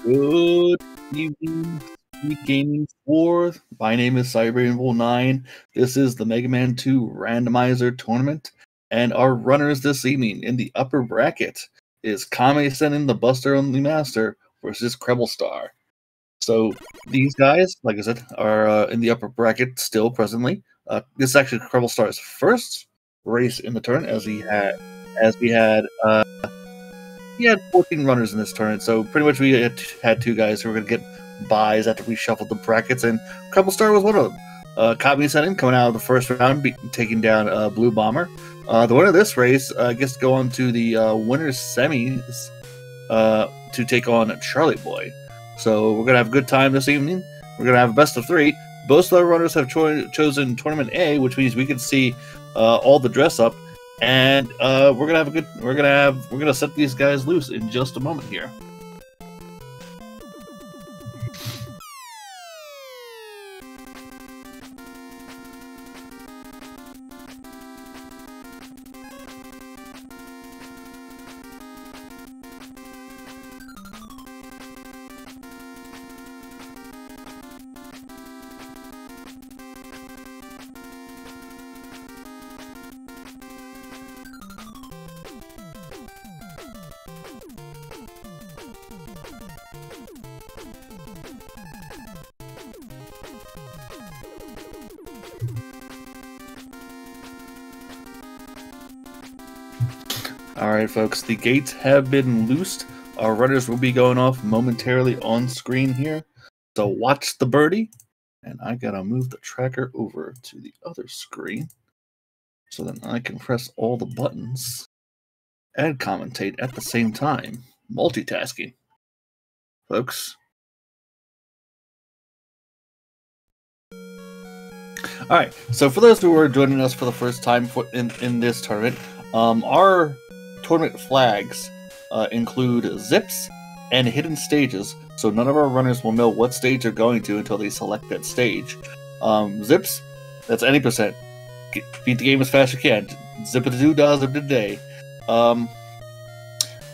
Good evening, Speedgaming 4. My name is Cyber9. This is the Mega Man 2 Randomizer tournament, and our runners this evening in the upper bracket is Kammesennin, the Buster Only Master, versus CrebleStar. So these guys, like I said, are in the upper bracket still presently. This is actually CrebleStar's first race in the tournament, as he had 14 runners in this tournament, so pretty much we had two guys who were going to get buys after we shuffled the brackets, and CrebleStar was one of them. Kammesennin coming out of the first round, taking down Blue Bomber. The winner of this race gets to go on to the winner's semis to take on Charlie Boy. So we're going to have a good time this evening. We're going to have a best of 3. Both of our runners have chosen Tournament A, which means we can see all the dress up. And we're gonna set these guys loose in just a moment here. Alright folks, the gates have been loosed. Our runners will be going off momentarily on screen here. So watch the birdie. And I gotta move the tracker over to the other screen so that I can press all the buttons and commentate at the same time. Multitasking. Folks. Alright, so for those who are joining us for the first time in this tournament, our tournament flags include zips and hidden stages, so none of our runners will know what stage they're going to until they select that stage. Zips, that's any percent. Beat the game as fast as you can. Zip it to $2 of the day.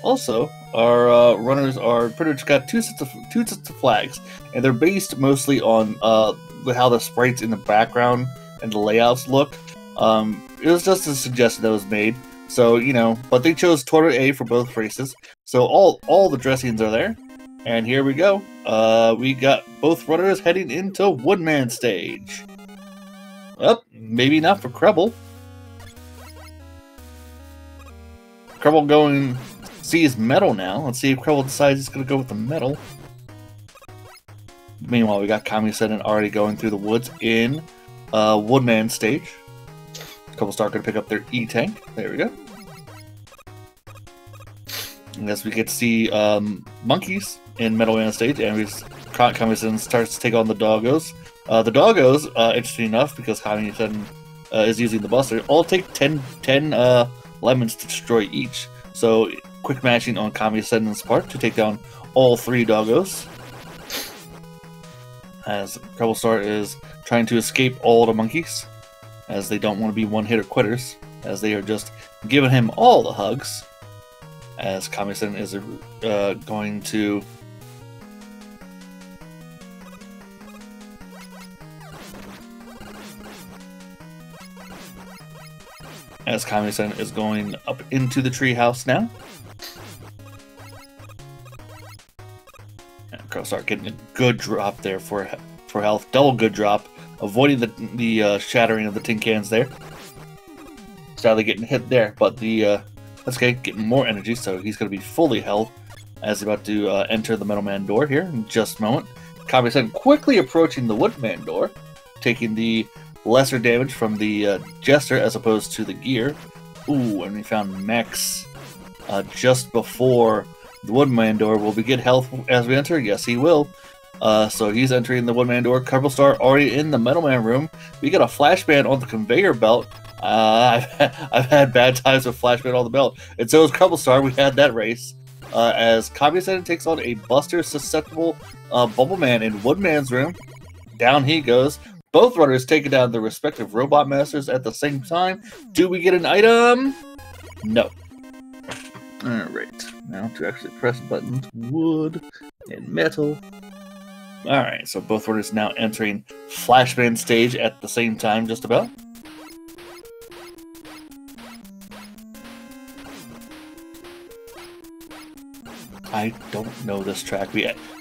Also, our runners are pretty much got two sets of flags, and they're based mostly on how the sprites in the background and the layouts look. It was just a suggestion that was made. So, you know, but they chose Tournament A for both races. So all the dressings are there. And here we go. We got both runners heading into Woodman stage. Well, maybe not for Kreble. Kreble going sees metal now. Let's see if Kreble decides he's going to go with the metal. Meanwhile, we got Kammesennin already going through the woods in Woodman stage. CrebleStar going to pick up their E-Tank. There we go. And as we get to see monkeys in Metal Man stage, and Kammesennin starts to take on the doggos. The doggos, interesting enough, because Kammesennin is using the Buster, all take 10 lemons to destroy each. So quick matching on Kammesennin's part to take down all 3 doggos. As CrebleStar is trying to escape all the monkeys, as they don't want to be one-hitter quitters, as they are just giving him all the hugs, as Kammesennin is going to Kammesennin is going up into the treehouse now. And CrebleStar getting a good drop there for health, double good drop. Avoiding the shattering of the tin cans there. Sadly getting hit there, but that's okay, getting more energy, so he's going to be fully health as he's about to enter the Metal Man door here in just a moment. Kammesennin quickly approaching the Woodman door, taking the lesser damage from the Jester as opposed to the gear. Ooh, and we found Max just before the Woodman door. Will we get health as we enter? Yes, he will. So he's entering the Woodman door. CrebleStar already in the Metal Man room. We got a flashband on the conveyor belt. I've had bad times with flashband on the belt, and so is CrebleStar. We had that race. As Kammesennin takes on a Buster susceptible Bubble Man in Woodman's room. Down he goes. Both runners taking down their respective robot masters at the same time. Do we get an item? No. Alright. Now to actually press buttons, wood and metal. Alright, so both runners now entering Flashman stage at the same time, just about. I don't know this track.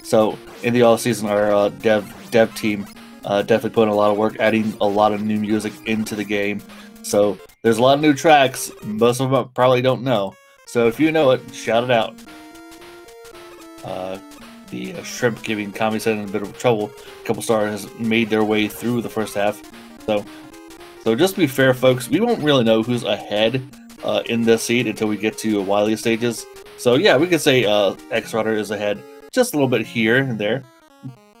So in the off season, our dev team definitely put in a lot of work, adding a lot of new music into the game. So there's a lot of new tracks. Most of them probably don't know. So if you know it, shout it out. The shrimp giving Kammesennin a bit of trouble. CrebleStar has made their way through the first half. So just to be fair, folks, we won't really know who's ahead in this seed until we get to Wily stages. So yeah, we could say X-Runner is ahead just a little bit here and there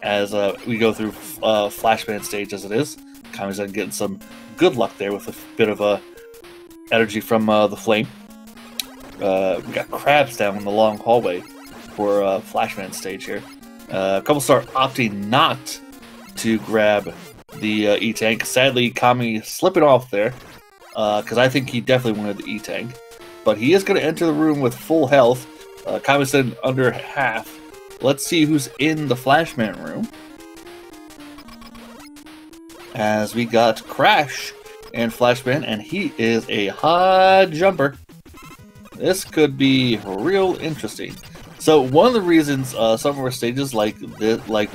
as we go through Flashman stage as it is. Kammesennin getting some good luck there with a bit of energy from the flame. We got crabs down in the long hallway for Flashman stage here. CrebleStar opting not to grab the E-Tank. Sadly, Kami slipping off there because I think he definitely wanted the E-Tank. But he is going to enter the room with full health. Kammesennin under half. Let's see who's in the Flashman room. As we got Crash and Flashman, and he is a high jumper. This could be real interesting. So one of the reasons some of our stages like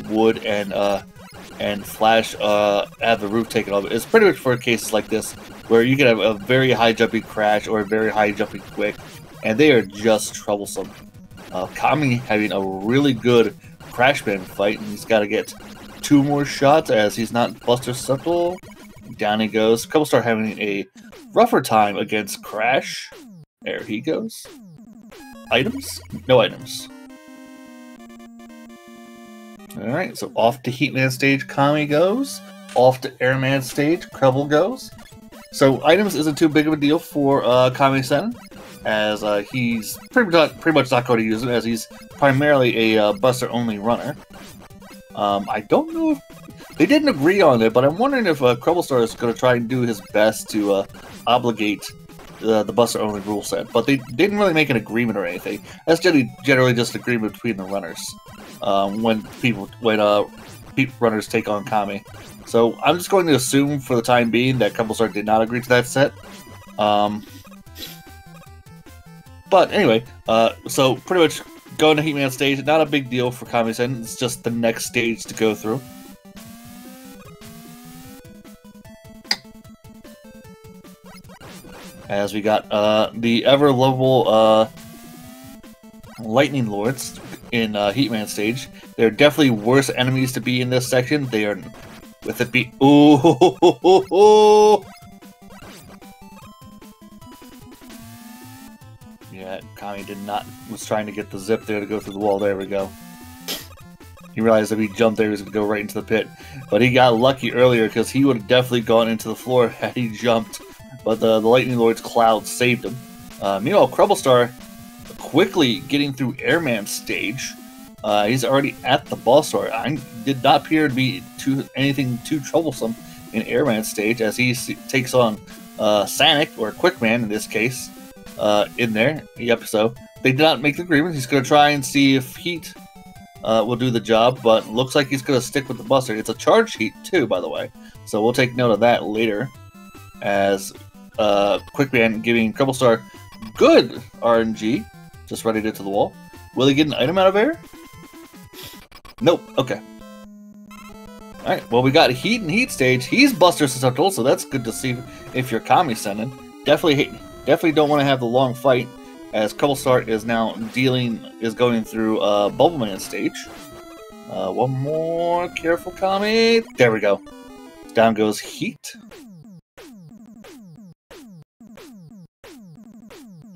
Wood and Flash have the roof taken off is pretty much for cases like this, where you can have a very high jumping Crash or a very high jumping Quick, and they are just troublesome. Kami having a really good Crashman fight, and he's got to get 2 more shots as he's not Buster Simple. Down he goes. CrebleStar having a rougher time against Crash. There he goes. Items? No items. Alright, so off to Heatman stage, Kami goes. Off to Airman stage, Kreble goes. So items isn't too big of a deal for Kammesennin, as he's pretty much not going to use it, as he's primarily a Buster-only runner. I don't know if... They didn't agree on it, but I'm wondering if CrebleStar is going to try and do his best to obligate the Buster-only rule set, but they didn't really make an agreement or anything. That's generally just an agreement between the runners when runners take on Kami. So I'm just going to assume for the time being that CrebleStar did not agree to that set. But anyway, so pretty much going to Heatman stage, not a big deal for Kammesennin. It's just the next stage to go through. As we got the ever-lovable Lightning Lords in Heatman stage. They're definitely worse enemies to be in this section. They are, with it be... Ooh! Yeah, Kami was trying to get the zip there to go through the wall. There we go. He realized if he jumped there, he was going to go right into the pit. But he got lucky earlier because he would have definitely gone into the floor had he jumped. But the Lightning Lord's cloud saved him. Meanwhile, CrebleStar quickly getting through Airman stage. He's already at the boss door. Did not appear to be anything too troublesome in Airman stage as he takes on Sanic, or Quickman in this case, in there. Yep, so they did not make the agreement. He's going to try and see if Heat will do the job, but looks like he's going to stick with the Buster. It's a charge Heat too, by the way, so we'll take note of that later. As Quickman giving CrebleStar good RNG, just running it to the wall. Will he get an item out of air? Nope. Okay. Alright, well, we got Heat and Heat stage. He's Buster susceptible, so that's good to see if you're Kammesennin. Definitely don't want to have the long fight, as CrebleStar is now going through Bubbleman stage. One more. Careful, Kami. There we go. Down goes Heat.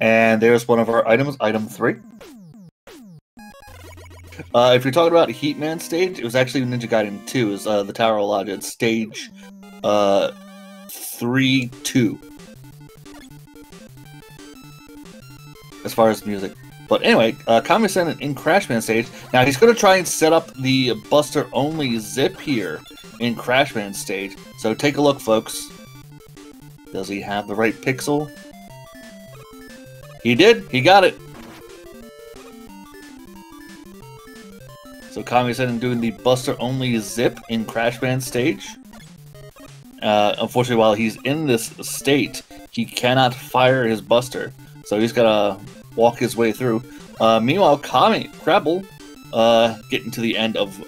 And there's one of our items, item 3. If you're talking about Heatman stage, it was actually Ninja Gaiden 2, is the Tower of Lodge at stage 3-2. As far as music. But anyway, Kammesennin in Crashman stage. Now he's going to try and set up the Buster only zip here in Crashman stage. So take a look, folks. Does he have the right pixel? He did. He got it. So Kammesennin doing the Buster only zip in Crash Band stage. Unfortunately, while he's in this state, he cannot fire his Buster, so he's gotta walk his way through. Meanwhile, Kreble, getting to the end of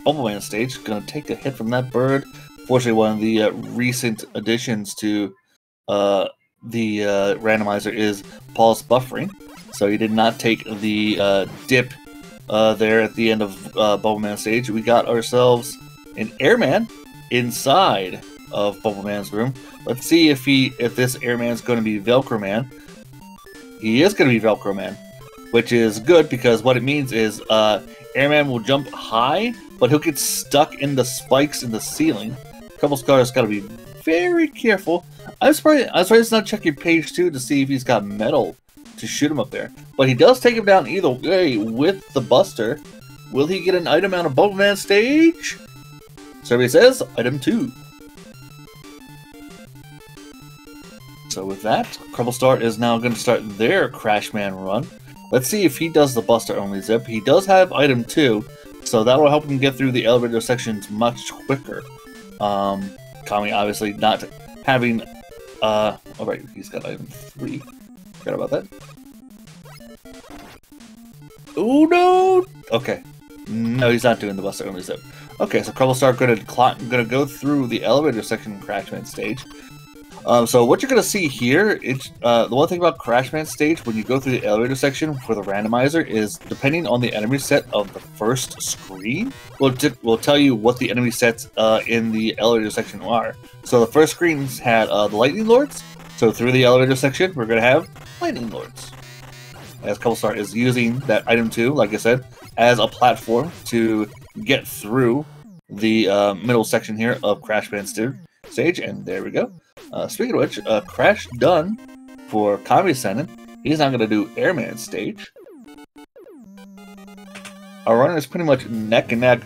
Bubbleman stage, gonna take a hit from that bird. Fortunately, one of the recent additions to the randomizer is pulse buffering, so he did not take the dip there at the end of Bubbleman stage. We got ourselves an Airman inside of Bubbleman's room. Let's see if this Airman's going to be Velcro Man. He is going to be Velcro Man, which is good because what it means is Airman will jump high, but he'll get stuck in the spikes in the ceiling. CrebleStar's got to be very careful. I'm surprised he's not checking page 2 to see if he's got metal to shoot him up there. But he does take him down either way with the Buster. Will he get an item out of Bubbleman stage? Survey says item 2. So with that, CrebleStar is now going to start their Crashman run. Let's see if he does the Buster only zip. He does have item 2, so that will help him get through the elevator sections much quicker. Kami obviously not having alright, he's got item 3. Forgot about that. Oh no! Okay. No, he's not doing the Buster only zip. Okay, so CrebleStar gonna go through the elevator section in Crashman stage. So what you're gonna see here, the one thing about Crashman stage when you go through the elevator section for the randomizer is depending on the enemy set of the first screen, will tell you what the enemy sets in the elevator section are. So the first screens had the Lightning Lords. So through the elevator section, we're gonna have Lightning Lords. As CrebleStar is using that item 2, like I said, as a platform to get through the middle section here of Crash Band stage, and there we go. Speaking of which, Crash done for Kammesennin. He's now going to do Airman stage. Our runner is pretty much neck and neck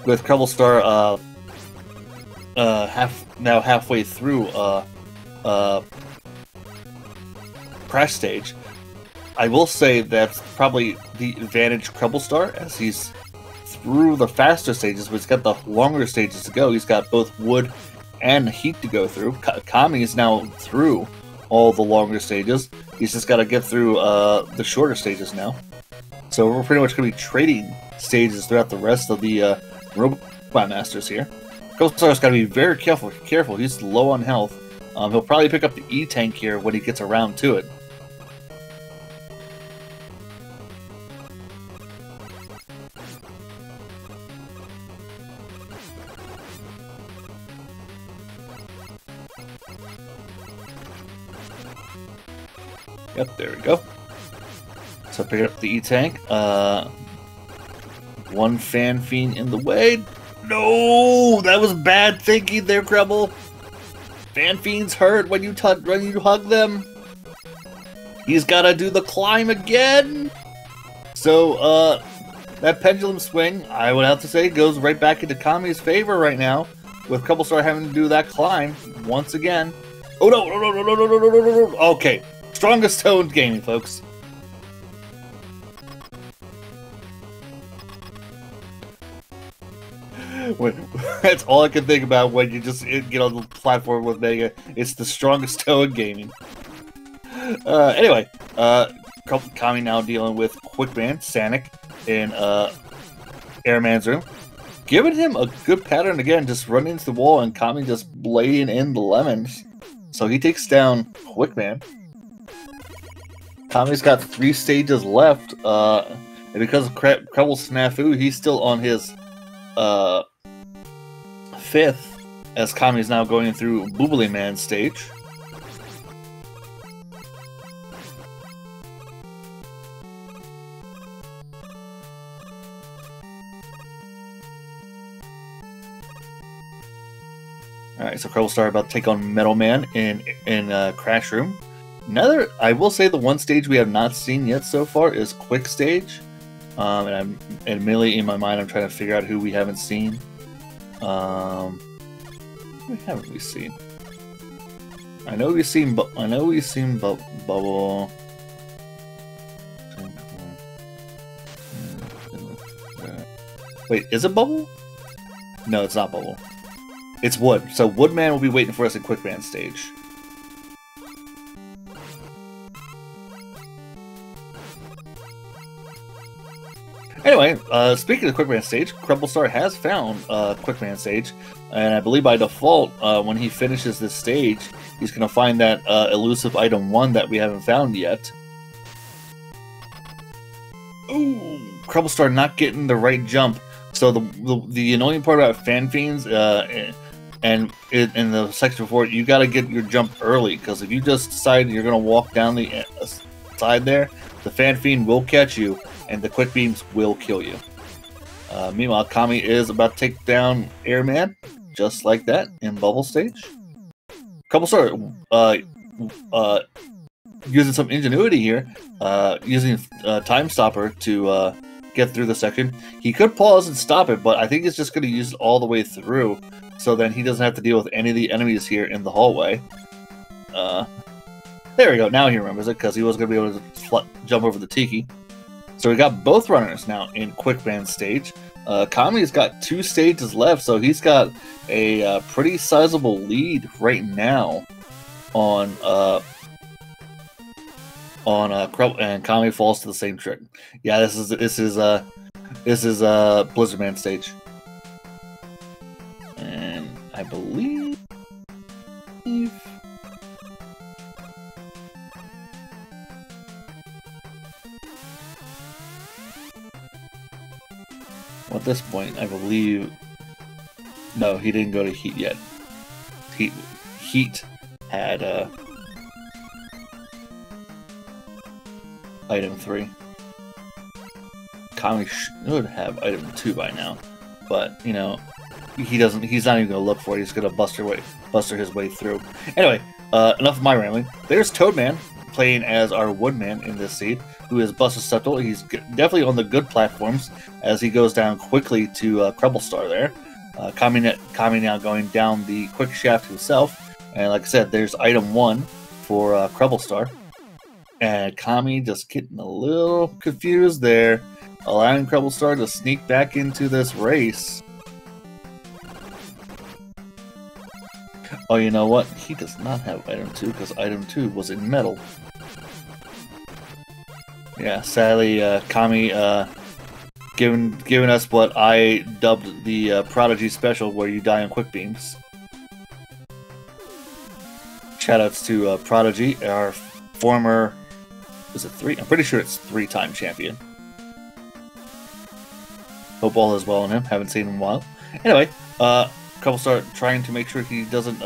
with CrebleStar halfway through Crash stage. I will say that's probably the advantage CrebleStar, as he's through the faster stages, but he's got the longer stages to go. He's got both wood and heat to go through. Kami is now through all the longer stages. He's just got to get through the shorter stages now. So we're pretty much going to be trading stages throughout the rest of the Robot Masters here. CrebleStar's got to be very careful. He's low on health. He'll probably pick up the E-Tank here when he gets around to it. Yep, there we go. So pick up the E-Tank. One Fan Fiend in the way. No! That was bad thinking there, Kreble. Fan Fiends hurt when you hug them. He's gotta do the climb again. So, that pendulum swing, I would have to say, goes right back into Kami's favor right now, with CrebleStar having to do that climb once again. Oh no! No! Okay. Strongest toe in gaming, folks. That's all I can think about when you just get on the platform with Mega. It's the strongest toe in gaming. Anyway, Kami now dealing with Quickman, Sanic, in Airman's room. Giving him a good pattern again, just running into the wall and Kami just blading in the lemons. So he takes down Quickman. Kami's got 3 stages left, and because of Kreble's snafu, he's still on his 5th, as Kami's now going through Boobly Man stage. Alright, so CrebleStar about to take on Metal Man in Crash Room. Another, I will say the one stage we have not seen yet so far is Quick Stage. And admittedly in my mind I'm trying to figure out who we haven't seen. Who haven't we seen? I know we've seen Bubble. Wait, is it Bubble? No, it's not Bubble. It's Wood. So Woodman will be waiting for us at Quick Man stage. Anyway, speaking of Quick Man stage, CrebleStar has found Quick Man stage, and I believe by default, when he finishes this stage, he's going to find that elusive item 1 that we haven't found yet. Ooh, CrebleStar not getting the right jump. So the annoying part about Fan Fiends, and in the section before, you got to get your jump early, because if you just decide you're going to walk down the side there, the Fan Fiend will catch you, and the quick beams will kill you. Meanwhile, Kami is about to take down Airman, just like that, in Bubble stage. CrebleStar using some ingenuity here, using Time Stopper to get through the section. He could pause and stop it, but I think he's just going to use it all the way through, so then he doesn't have to deal with any of the enemies here in the hallway. There we go, now he remembers it, because he was going to be able to jump over the Tiki. So we got both runners now in Quick Man stage. Kami's got 2 stages left, so he's got a pretty sizable lead right now on Crumble, and Kami falls to the same trick. Yeah, this is Blizzard Man stage, and I believe. At this point, I believe... No, he didn't go to Heat yet. Heat had item 3. Kami should have item 2 by now, but you know, he doesn't. He's not even gonna look for it. He's gonna buster his way through. Anyway, enough of my rambling. There's Toadman playing as our Woodman in this seed, who is Buster Susceptible. He's definitely on the good platforms as he goes down quickly to CrebleStar there. Kami now going down the quick shaft himself. And like I said, there's item 1 for CrebleStar. And Kami just getting a little confused there, allowing CrebleStar to sneak back into this race. Oh, you know what? He does not have item 2 because item 2 was in metal. Yeah, sadly, Kami giving us what I dubbed the Prodigy Special, where you die on quick beams. Shoutouts to Prodigy, our former, is it 3? I'm pretty sure it's 3-time champion. Hope all is well in him. Haven't seen him in a while. Anyway, CrebleStar trying to make sure he doesn't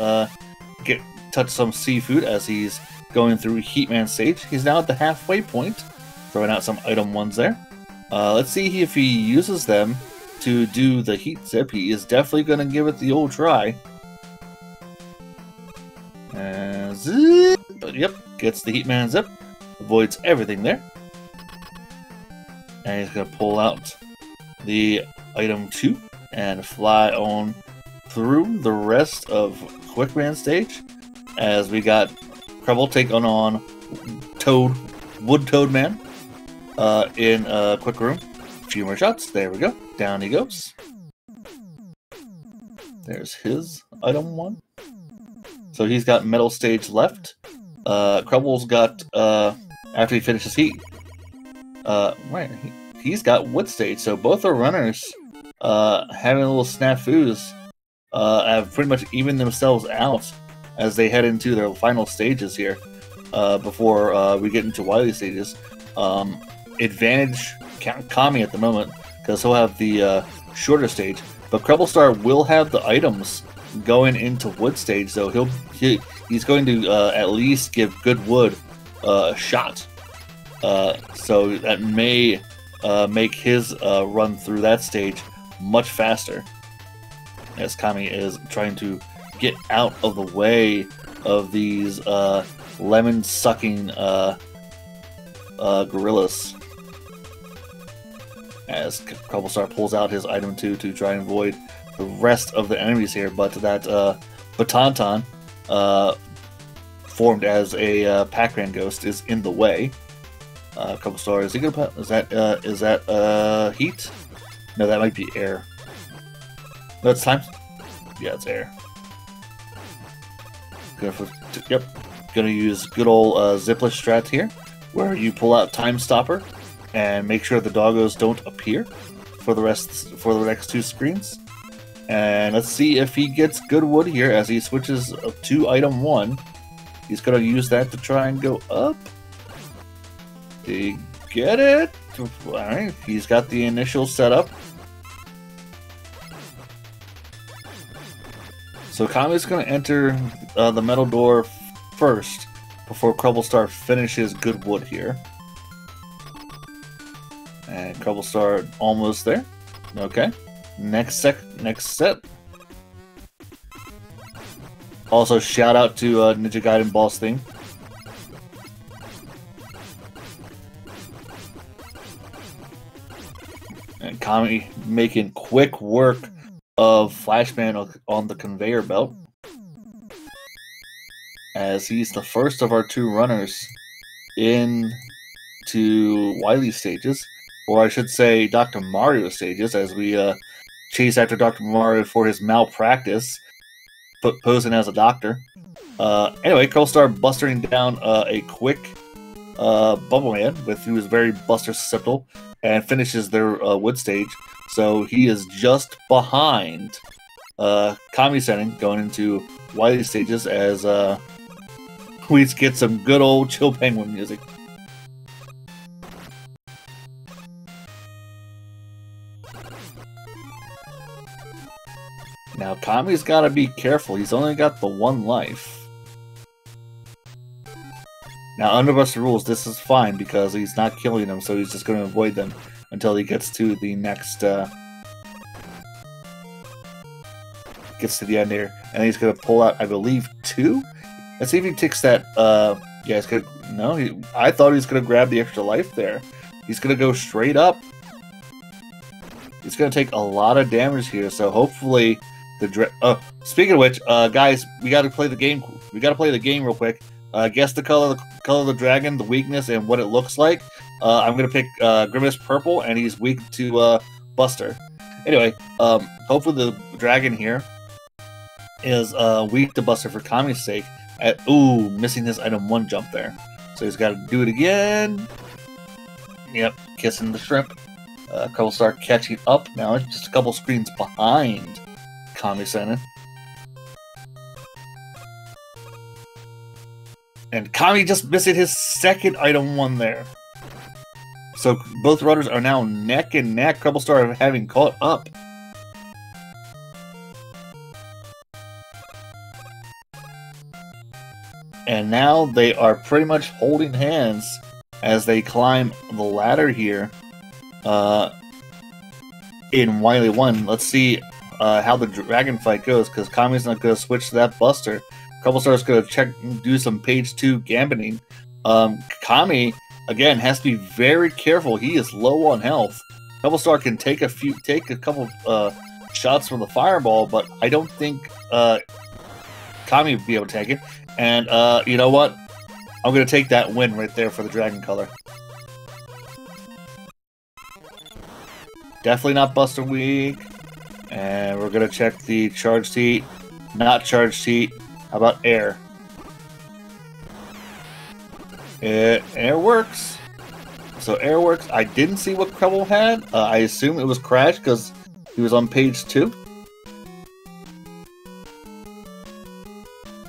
touch some seafood as he's going through Heatman stage. He's now at the halfway point, throwing out some item 1s there. Let's see if he uses them to do the heat zip. He is definitely going to give it the old try. Zip. Yep, gets the Heatman zip. Avoids everything there. And he's going to pull out the item 2 and fly on through the rest of Quickman stage, as we got Creble taking on Wood Toadman in Quick Room. A few more shots. There we go. Down he goes. There's his item 1. So he's got metal stage left. Creble's got, after he finishes heat, right, he's got wood stage. So both our runners having a little snafus have pretty much evened themselves out as they head into their final stages here before we get into Wily stages. Advantage Kami at the moment because he'll have the shorter stage, but CrebleStar will have the items going into wood stage, so he's going to at least give good wood a shot. So that may make his run through that stage much faster, as Kami is trying to get out of the way of these lemon-sucking gorillas. As CrebleStar pulls out his item 2 to try and avoid the rest of the enemies here, but that Batonton, formed as a Pac-Man ghost, is in the way. CrebleStar, is he gonna? Is that heat? No, that might be air. No, it's time. Yeah, it's air. Yep. Gonna use good old zipless strat here, where you pull out Time Stopper and make sure the doggos don't appear for the next 2 screens. And let's see if he gets good wood here as he switches to item 1. He's gonna use that to try and go up. Did he get it? Alright, he's got the initial setup. So Kami's gonna enter the metal door first before CrebleStar finishes good wood here. And CrebleStar almost there. Okay. Next set. Also, shout out to Ninja Gaiden Boss Thing. And Kami making quick work of Flashman on the conveyor belt, as he's the first of our 2 runners into Wily stages, or I should say Dr. Mario stages, as we chase after Dr. Mario for his malpractice, posing as a doctor. Anyway, CrebleStar bustering down a quick Bubble Man, who is very buster susceptible, and finishes their wood stage. So he is just behind Kammesennin going into Wily stages, as we get some good old Chill Penguin music. Now Kami's got to be careful. He's only got the 1 life. Now under Buster rules, this is fine because he's not killing them, so he's just going to avoid them until he gets to the next, gets to the end here, and he's gonna pull out, I believe, 2. Let's see if he takes that. Yeah, he's gonna. No, I thought he was gonna grab the extra life there. He's gonna go straight up. He's gonna take a lot of damage here, so hopefully the. Speaking of which, guys, we got to play the game. We got to play the game real quick. Guess the color of the dragon, the weakness, and what it looks like. I'm gonna pick Grimace Purple, and he's weak to Buster. Anyway, hopefully the dragon here is weak to Buster for Kami's sake. Ooh, missing his item 1 jump there. So he's got to do it again. Yep, kissing the shrimp. CrebleStar catching up now. It's just a couple screens behind Kammesennin. And Kami just missing his 2nd item 1 there. So both runners are now neck and neck. CrebleStar having caught up. And now they are pretty much holding hands as they climb the ladder here in Wily 1. Let's see how the dragon fight goes, because Kami's not going to switch to that Buster. CrebleStar is going to do some page 2 gambiting. Kami, again, has to be very careful. He is low on health. CrebleStar can take a couple shots from the fireball, but I don't think Kami would be able to take it. And you know what? I'm going to take that win right there for the dragon color. Definitely not Buster weak. And we're going to check the charged heat. Not charged heat. How about air? Air works. So air works. I didn't see what Creble had. I assume it was Crash because he was on page 2.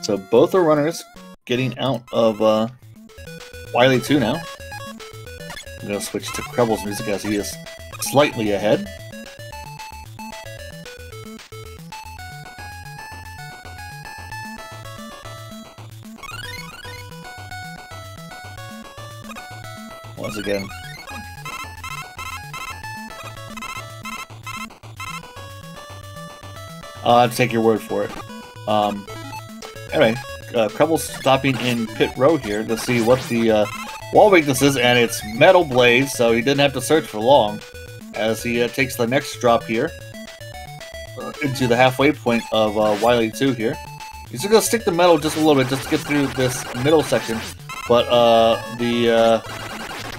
So both are runners getting out of Wily 2 now. I'm going to switch to Creble's music as he is slightly ahead. Once again. I'll have to take your word for it. Anyway, Creble's stopping in pit row here to see what the wall weakness is, and it's Metal Blaze, so he didn't have to search for long, as he takes the next drop here into the halfway point of Wily 2 here. He's just going to stick the metal just a little bit just to get through this middle section, but the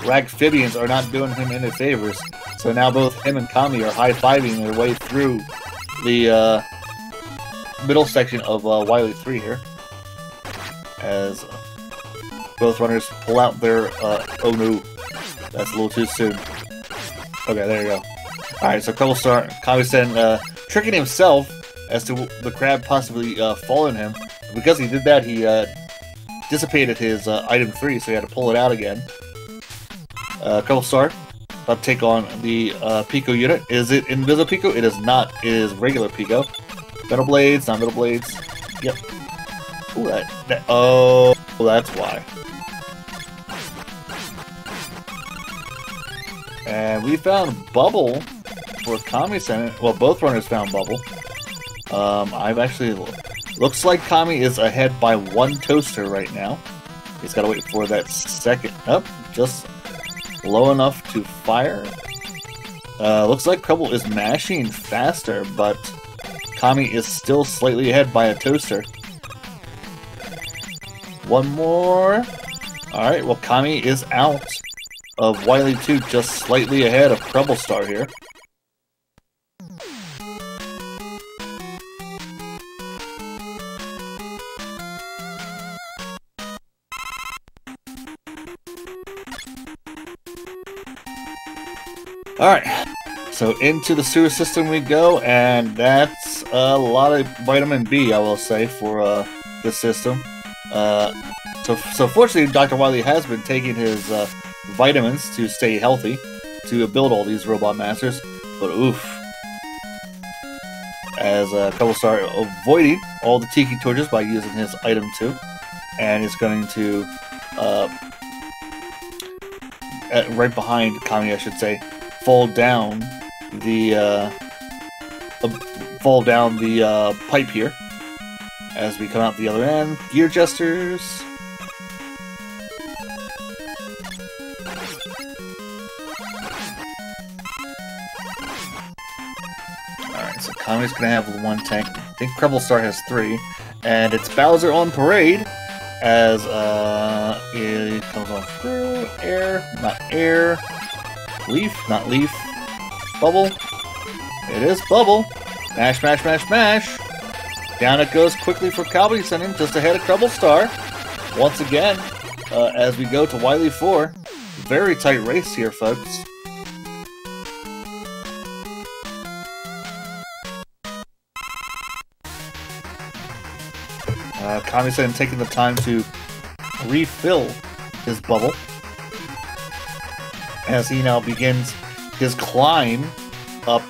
Ragphibians are not doing him any favors. So now both him and Kami are high-fiving their way through the middle section of Wily 3 here. As both runners pull out their... oh no, that's a little too soon. Okay, there you go. Alright, so CrebleStar, Kammesennin tricking himself as to the crab possibly falling him. Because he did that, he dissipated his item 3, so he had to pull it out again. CrebleStar about to take on the Pico unit. Is it Invisible Pico? It is not. It is regular Pico. Metal Blades, not Metal Blades. Yep. Ooh, oh, that's why. And we found Bubble for Kammesennin. Well, both runners found Bubble. I've actually... Looks like Kami is ahead by 1 toaster right now. He's got to wait for that second. Up, just low enough to fire. Looks like Preble is mashing faster, but Kami is still slightly ahead by a toaster. One more. Alright, well, Kami is out of Wily 2, just slightly ahead of CrebleStar here. Alright, so into the sewer system we go, and that's a lot of vitamin B, I will say, for this system. So fortunately, Dr. Wily has been taking his vitamins to stay healthy, to build all these robot masters, but oof. As CrebleStar avoiding all the Tiki Torches by using his item 2, and is going to, right behind Kami, I should say, fall down the pipe here as we come out the other end. Gear Jesters. Alright, so Kami's gonna have 1 tank. I think CrebleStar has 3. And it's Bowser on parade as it comes on through. Air, not air. Leaf, not leaf. Bubble. It is Bubble. Mash, mash, mash, mash. Down it goes quickly for Kammesennin, just ahead of CrebleStar. Once again, as we go to Wily 4. Very tight race here, folks. Kammesennin taking the time to refill his bubble as he now begins his climb up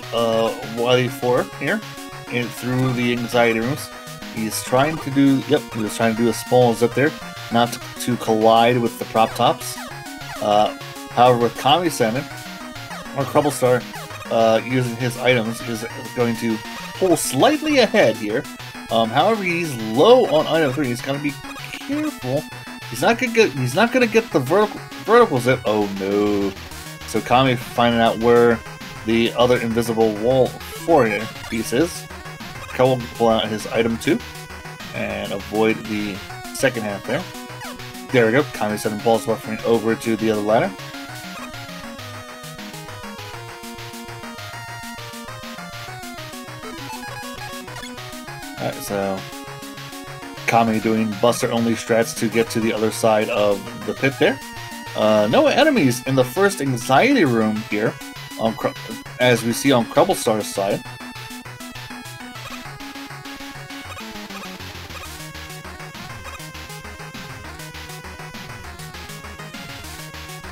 Wily 4 here and through the anxiety rooms. He's trying to do, he was trying to do a small zip there, not to collide with the prop tops. However, with Kammesennin, or CrebleStar, using his items, is going to pull slightly ahead here. However, he's low on item 3. He's got to be careful. He's not gonna get the vertical zip. Oh no! So Kami finding out where the other invisible wall 4 piece is. Cole will pull out his item 2 and avoid the second half there. There we go. Kammesennin pulls buffering over to the other ladder. Alright, so Kami doing buster only strats to get to the other side of the pit there. No enemies in the first anxiety room here, as we see on CrebleStar's side.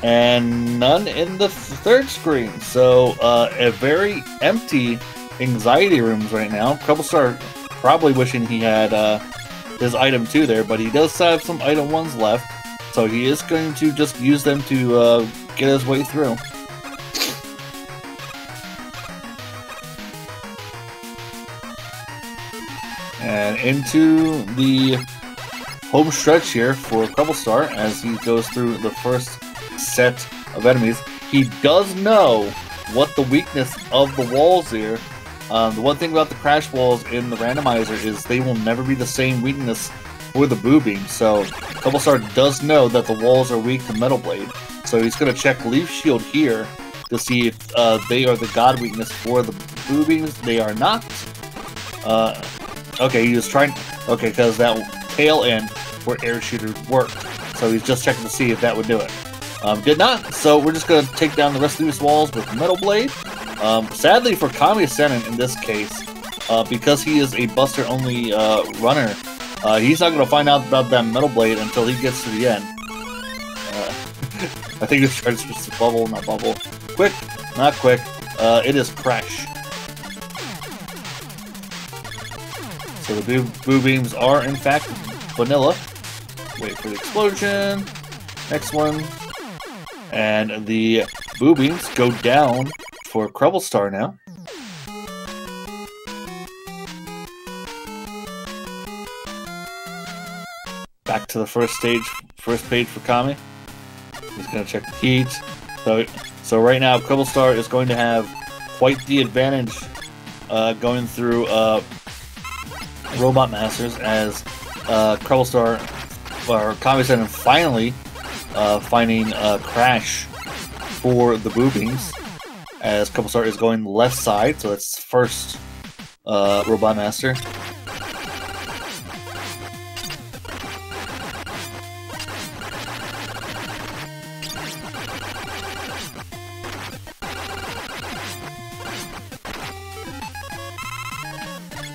And none in the third screen, so a very empty anxiety rooms right now. CrebleStar probably wishing he had his item 2 there, but he does have some item 1s left, so he is going to just use them to get his way through. And into the home stretch here for CrebleStar as he goes through the first set of enemies. He does know what the weakness of the walls here. The one thing about the crash walls in the randomizer is they will never be the same weakness for the boo beam. So CrebleStar does know that the walls are weak to Metal Blade. So he's going to check Leaf Shield here to see if they are the god weakness for the Boo Beams. They are not. Okay, he was trying... Okay, because that tail end where Air Shooter worked. So he's just checking to see if that would do it. Did not, so we're just going to take down the rest of these walls with Metal Blade. Sadly for Kammesennin in this case, because he is a Buster-only runner, he's not going to find out about that Metal Blade until he gets to the end. I think it's trying to switch to Bubble, not Bubble. Quick, not quick. It is Crash. So the Boo Beams are, in fact, vanilla. Wait for the explosion. Next one. And the Boo Beams go down for CrebleStar now. Back to the first page for Kami. He's going to check the heat. So right now, CrebleStar is going to have quite the advantage going through Robot Masters as CrebleStar or Kammesennin finally finding Crash for the Boo Beams, as CrebleStar is going left side, so that's first Robot Master.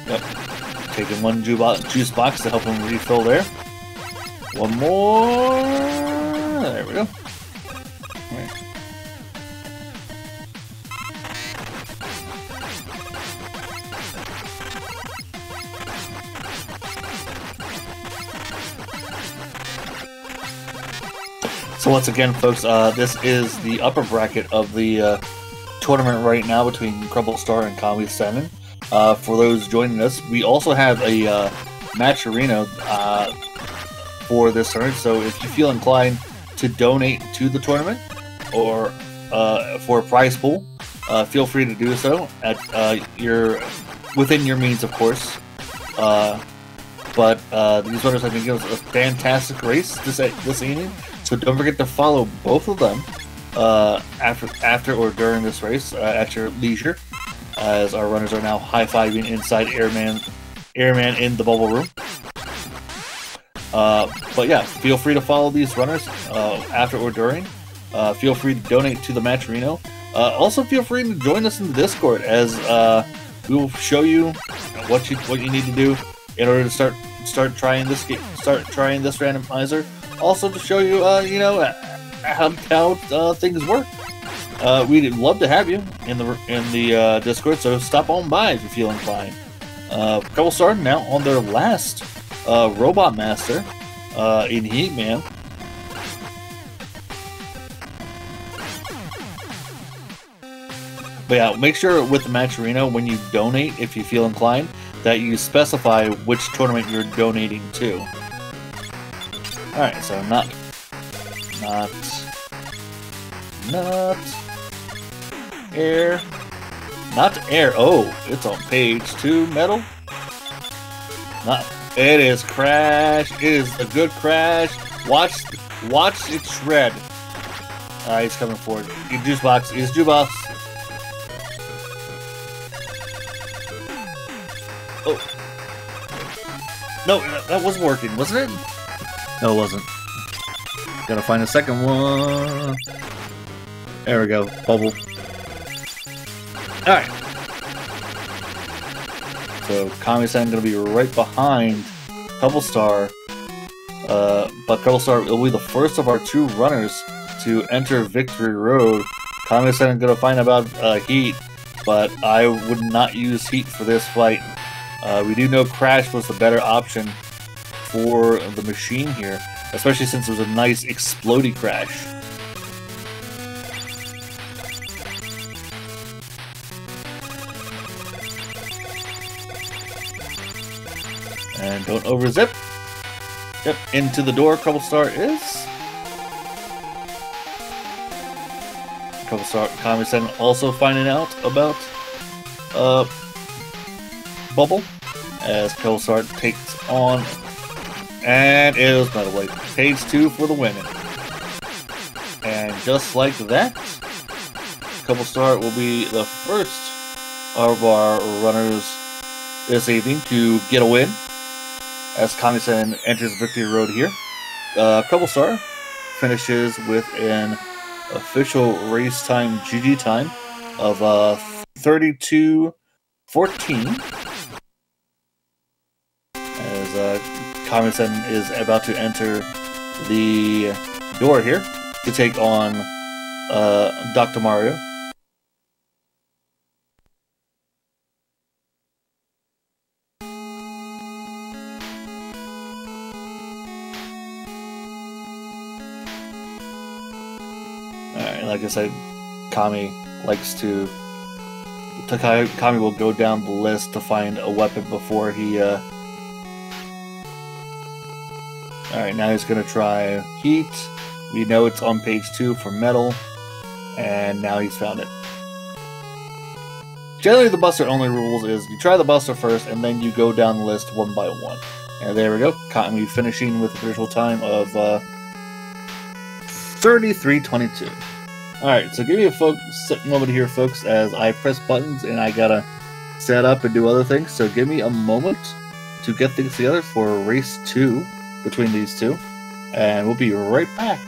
Yep, taking one juice box to help him refill there. One more. There we go. Right. So once again, folks, this is the upper bracket of the tournament right now between CrebleStar and Kammesennin. For those joining us, we also have a match arena for this tournament, so if you feel inclined to donate to the tournament or for a prize pool, feel free to do so at within your means, of course. But these runners have been giving us a fantastic race this evening, so don't forget to follow both of them after or during this race at your leisure, as our runners are now high-fiving inside Airman in the bubble room. But yeah, feel free to follow these runners after or during. Feel free to donate to the match arena. Also, feel free to join us in the Discord, as we will show you what you need to do in order to start trying this randomizer. Also, to show you how things work. We'd love to have you in the Discord, so stop on by if you feel inclined. CrebleStar now on their last Robot Master in Heatman. But yeah, make sure with the match arena, when you donate, if you feel inclined, that you specify which tournament you're donating to. Alright, so not air. Not air. Oh, it's on page 2, metal. It is Crash. It is a good Crash. Watch it shred. Alright, he's coming forward. His juice box. Oh. No, that wasn't working, wasn't it? No, it wasn't. Gotta find a second one. There we go. Bubble. Alright. So, Kammesennin going to be right behind CrebleStar. But CrebleStar will be the first of our 2 runners to enter Victory Road. Kammesennin going to find about Heat, but I would not use Heat for this fight. We do know Crash was the better option for the machine here, especially since it was a nice explodey Crash. And don't overzip. Yep, into the door CrebleStar is. CrebleStar, Kammesennin also finding out about Bubble, as CrebleStar takes on, and it was Metal Blade. Page 2 for the win. And just like that, CrebleStar will be the first of our runners this evening to get a win as Kammesennin enters victory road here. CrebleStar finishes with an official race time GG time of 32:14 as Kammesennin is about to enter the door here to take on Dr. Mario. Alright, like I said, Kami will go down the list to find a weapon before he Alright, now he's gonna try heat. We know it's on page 2 for metal, and now he's found it. Generally, the Buster only rules is you try the Buster first, and then you go down the list one by one. And there we go, Kami finishing with a virtual time of 33:22. Alright, so give me a moment here, folks, as I press buttons and I gotta set up and do other things. So give me a moment to get things together for race 2 between these two, and we'll be right back.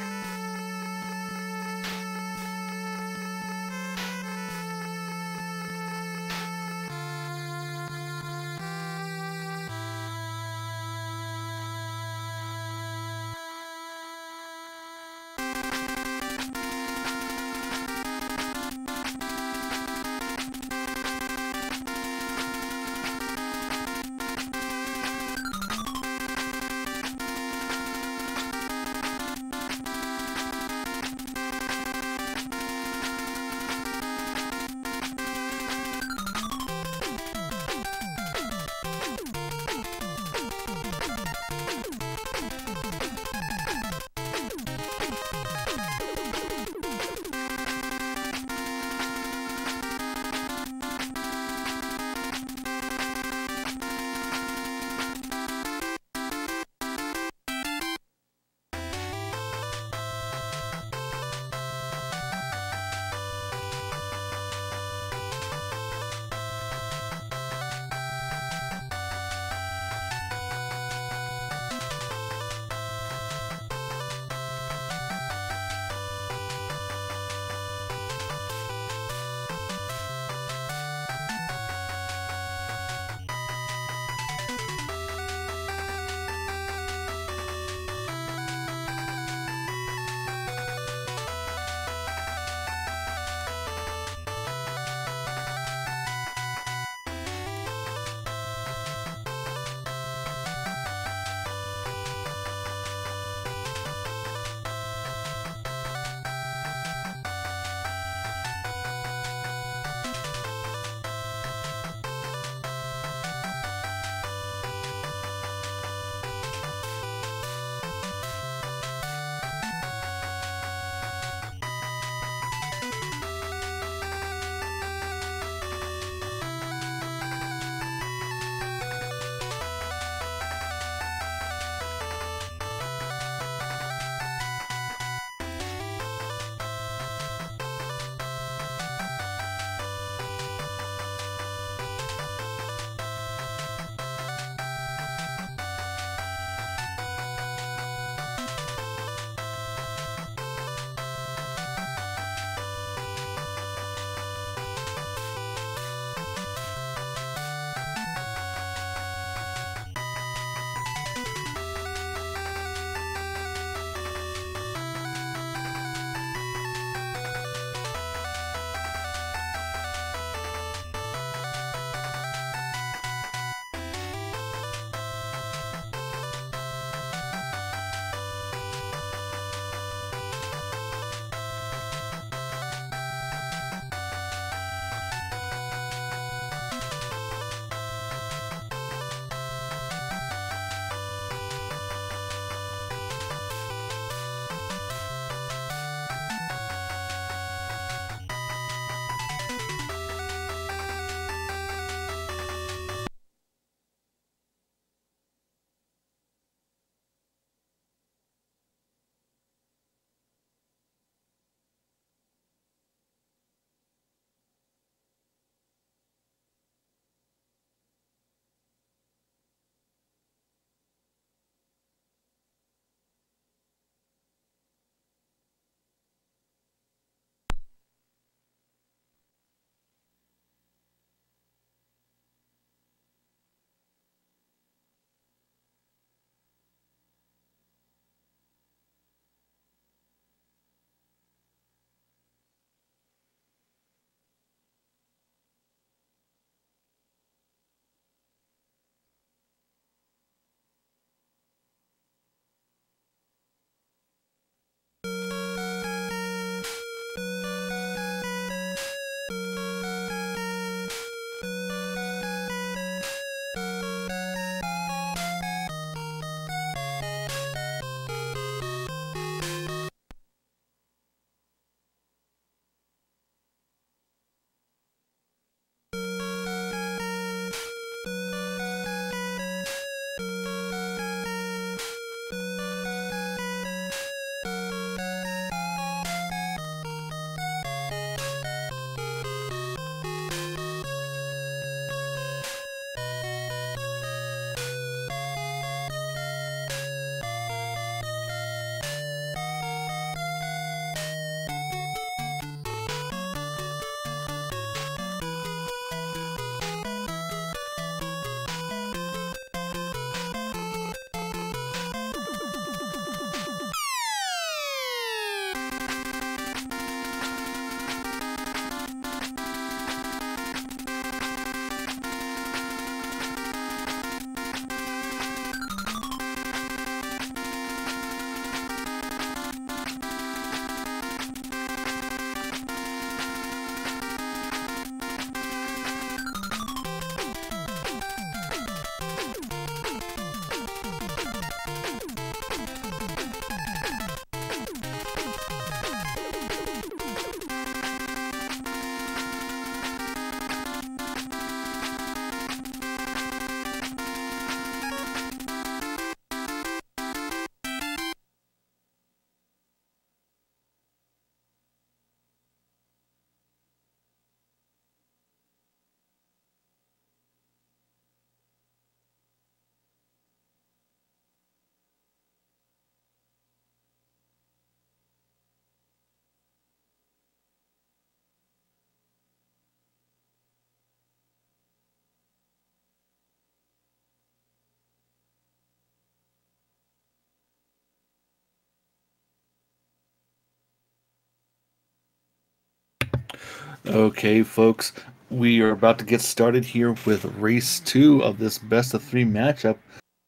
Okay, folks, we are about to get started here with race 2 of this best of 3 matchup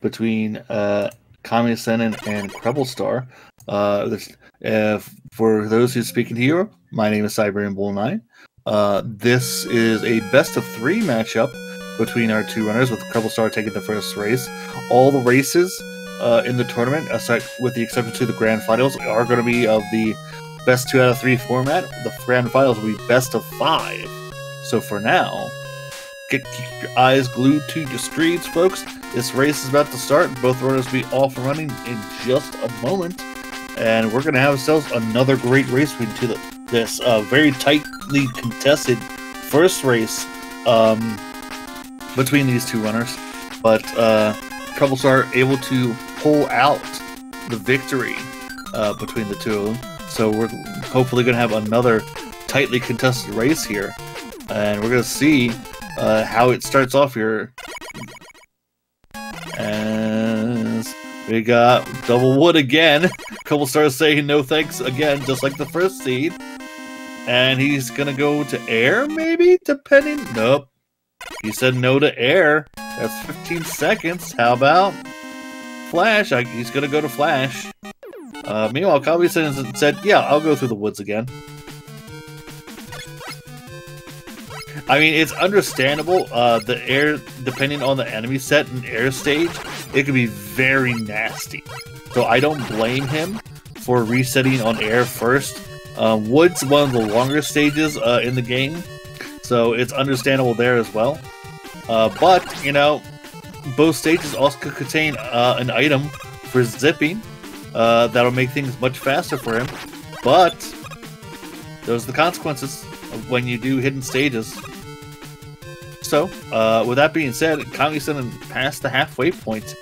between Kammesennin and CrebleStar. For those who speak in here, my name is Siberian Bull 9. This is a best of 3 matchup between our two runners, with CrebleStar taking the first race. All the races in the tournament, aside with the exception to the grand finals, are going to be of the best 2 out of 3 format. The grand finals will be best of 5. So for now, keep your eyes glued to your screens, folks. This race is about to start. Both runners will be off and running in just a moment. And we're going to have ourselves another great race into this very tightly contested first race between these two runners. But CrebleStar able to pull out the victory between the two of them. So we're hopefully going to have another tightly contested race here. And we're going to see how it starts off here. As we got double wood again. CrebleStar saying no thanks again, just like the first seed. And he's going to go to air, maybe? Depending. Nope. He said no to air. That's 15 seconds. How about flash? He's going to go to flash. Meanwhile, Kammesennin said, yeah, I'll go through the woods again. I mean, it's understandable. The air, depending on the enemy set and air stage, it can be very nasty. So I don't blame him for resetting on air first. Wood's one of the longer stages in the game, so it's understandable there as well. But, you know, both stages also could contain an item for zipping. That'll make things much faster for him. But those are the consequences of when you do hidden stages. So, with that being said, Kammesennin passed the halfway point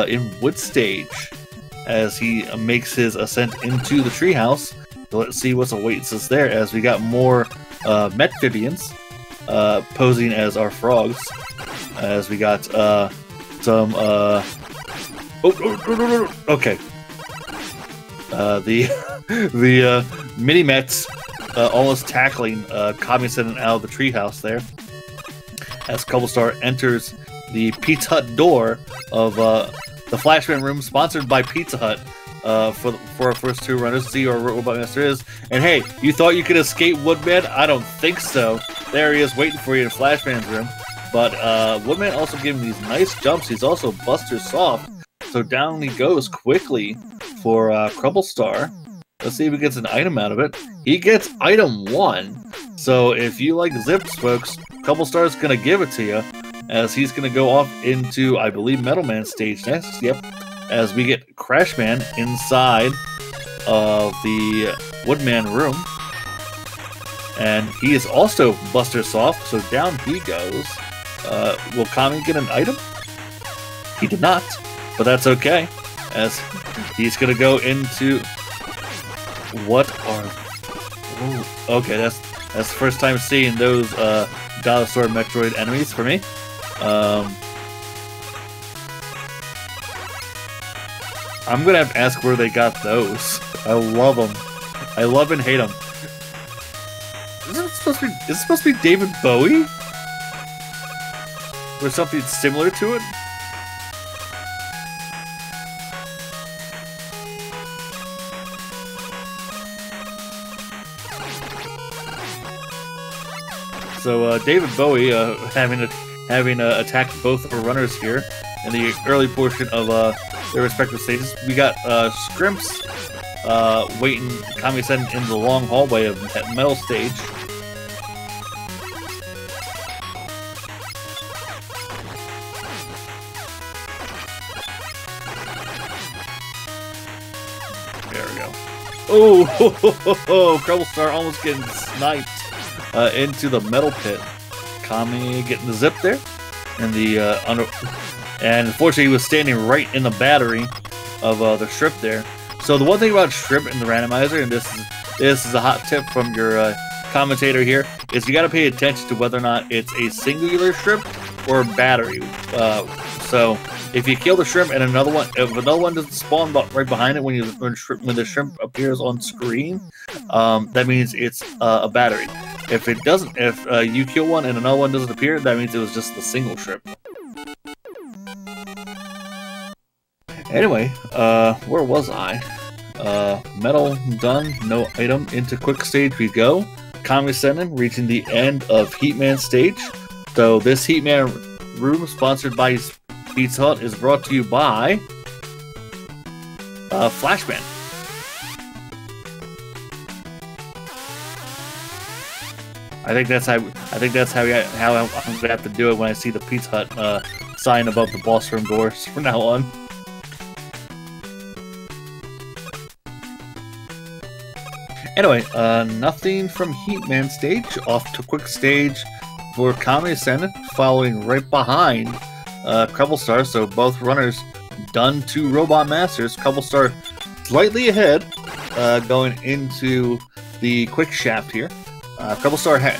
in Wood Stage as he makes his ascent into the treehouse. So let's see what's awaits us there, as we got more Metphibians posing as our frogs. As we got some... okay. The mini-mets almost tackling Kammesennin out of the treehouse there. As CrebleStar enters the Pizza Hut door of the Flashman room, sponsored by Pizza Hut, for our first two runners. See who our Robot Master is. And hey, you thought you could escape Woodman? I don't think so. There he is, waiting for you in Flashman's room. But Woodman also giving these nice jumps. He's also Buster Soft. So down he goes quickly for CrebleStar. Let's see if he gets an item out of it. He gets item 1. So if you like zips, folks, CrebleStar is going to give it to you, as he's going to go off into, I believe, Metal Man stage next. Yep. As we get Crashman inside of the Woodman room. And he is also Buster Soft, so down he goes. Will Kami get an item? He did not, but that's okay, as he's going to go into... What are... Ooh, okay, that's the first time seeing those Dinosaur Metroid enemies for me. I'm gonna have to ask where they got those. I love them. I love and hate them. Is it supposed to be David Bowie? Or something similar to it? So David Bowie having attacked both of our runners here in the early portion of their respective stages. We got Scrimps waiting Kammesennin in the long hallway of Metal Stage. There we go. Oh, CrebleStar almost getting sniped. Into the metal pit. Kami getting the zip there, and and unfortunately he was standing right in the battery of the strip there. So the one thing about strip in the randomizer, and this is a hot tip from your commentator here, is you got to pay attention to whether or not it's a singular strip or battery. So if you kill the shrimp and if another one doesn't spawn right behind it when the shrimp appears on screen, that means it's a battery. If it doesn't, if you kill one and another one doesn't appear, that means it was just the single shrimp. Anyway, where was I? Metal done, no item. Into quick stage we go. Kammesennin reaching the end of Heatman stage. So this Heatman room, sponsored by Pizza Hut, is brought to you by Flashman. I think that's how I'm gonna have to do it when I see the Pizza Hut sign above the boss room doors from now on. Anyway, nothing from Heatman stage. Off to quick stage for Kammesennin, following right behind CrebleStar. So both runners done to Robot Masters. CrebleStar slightly ahead, going into the quick shaft here. CrebleStar had,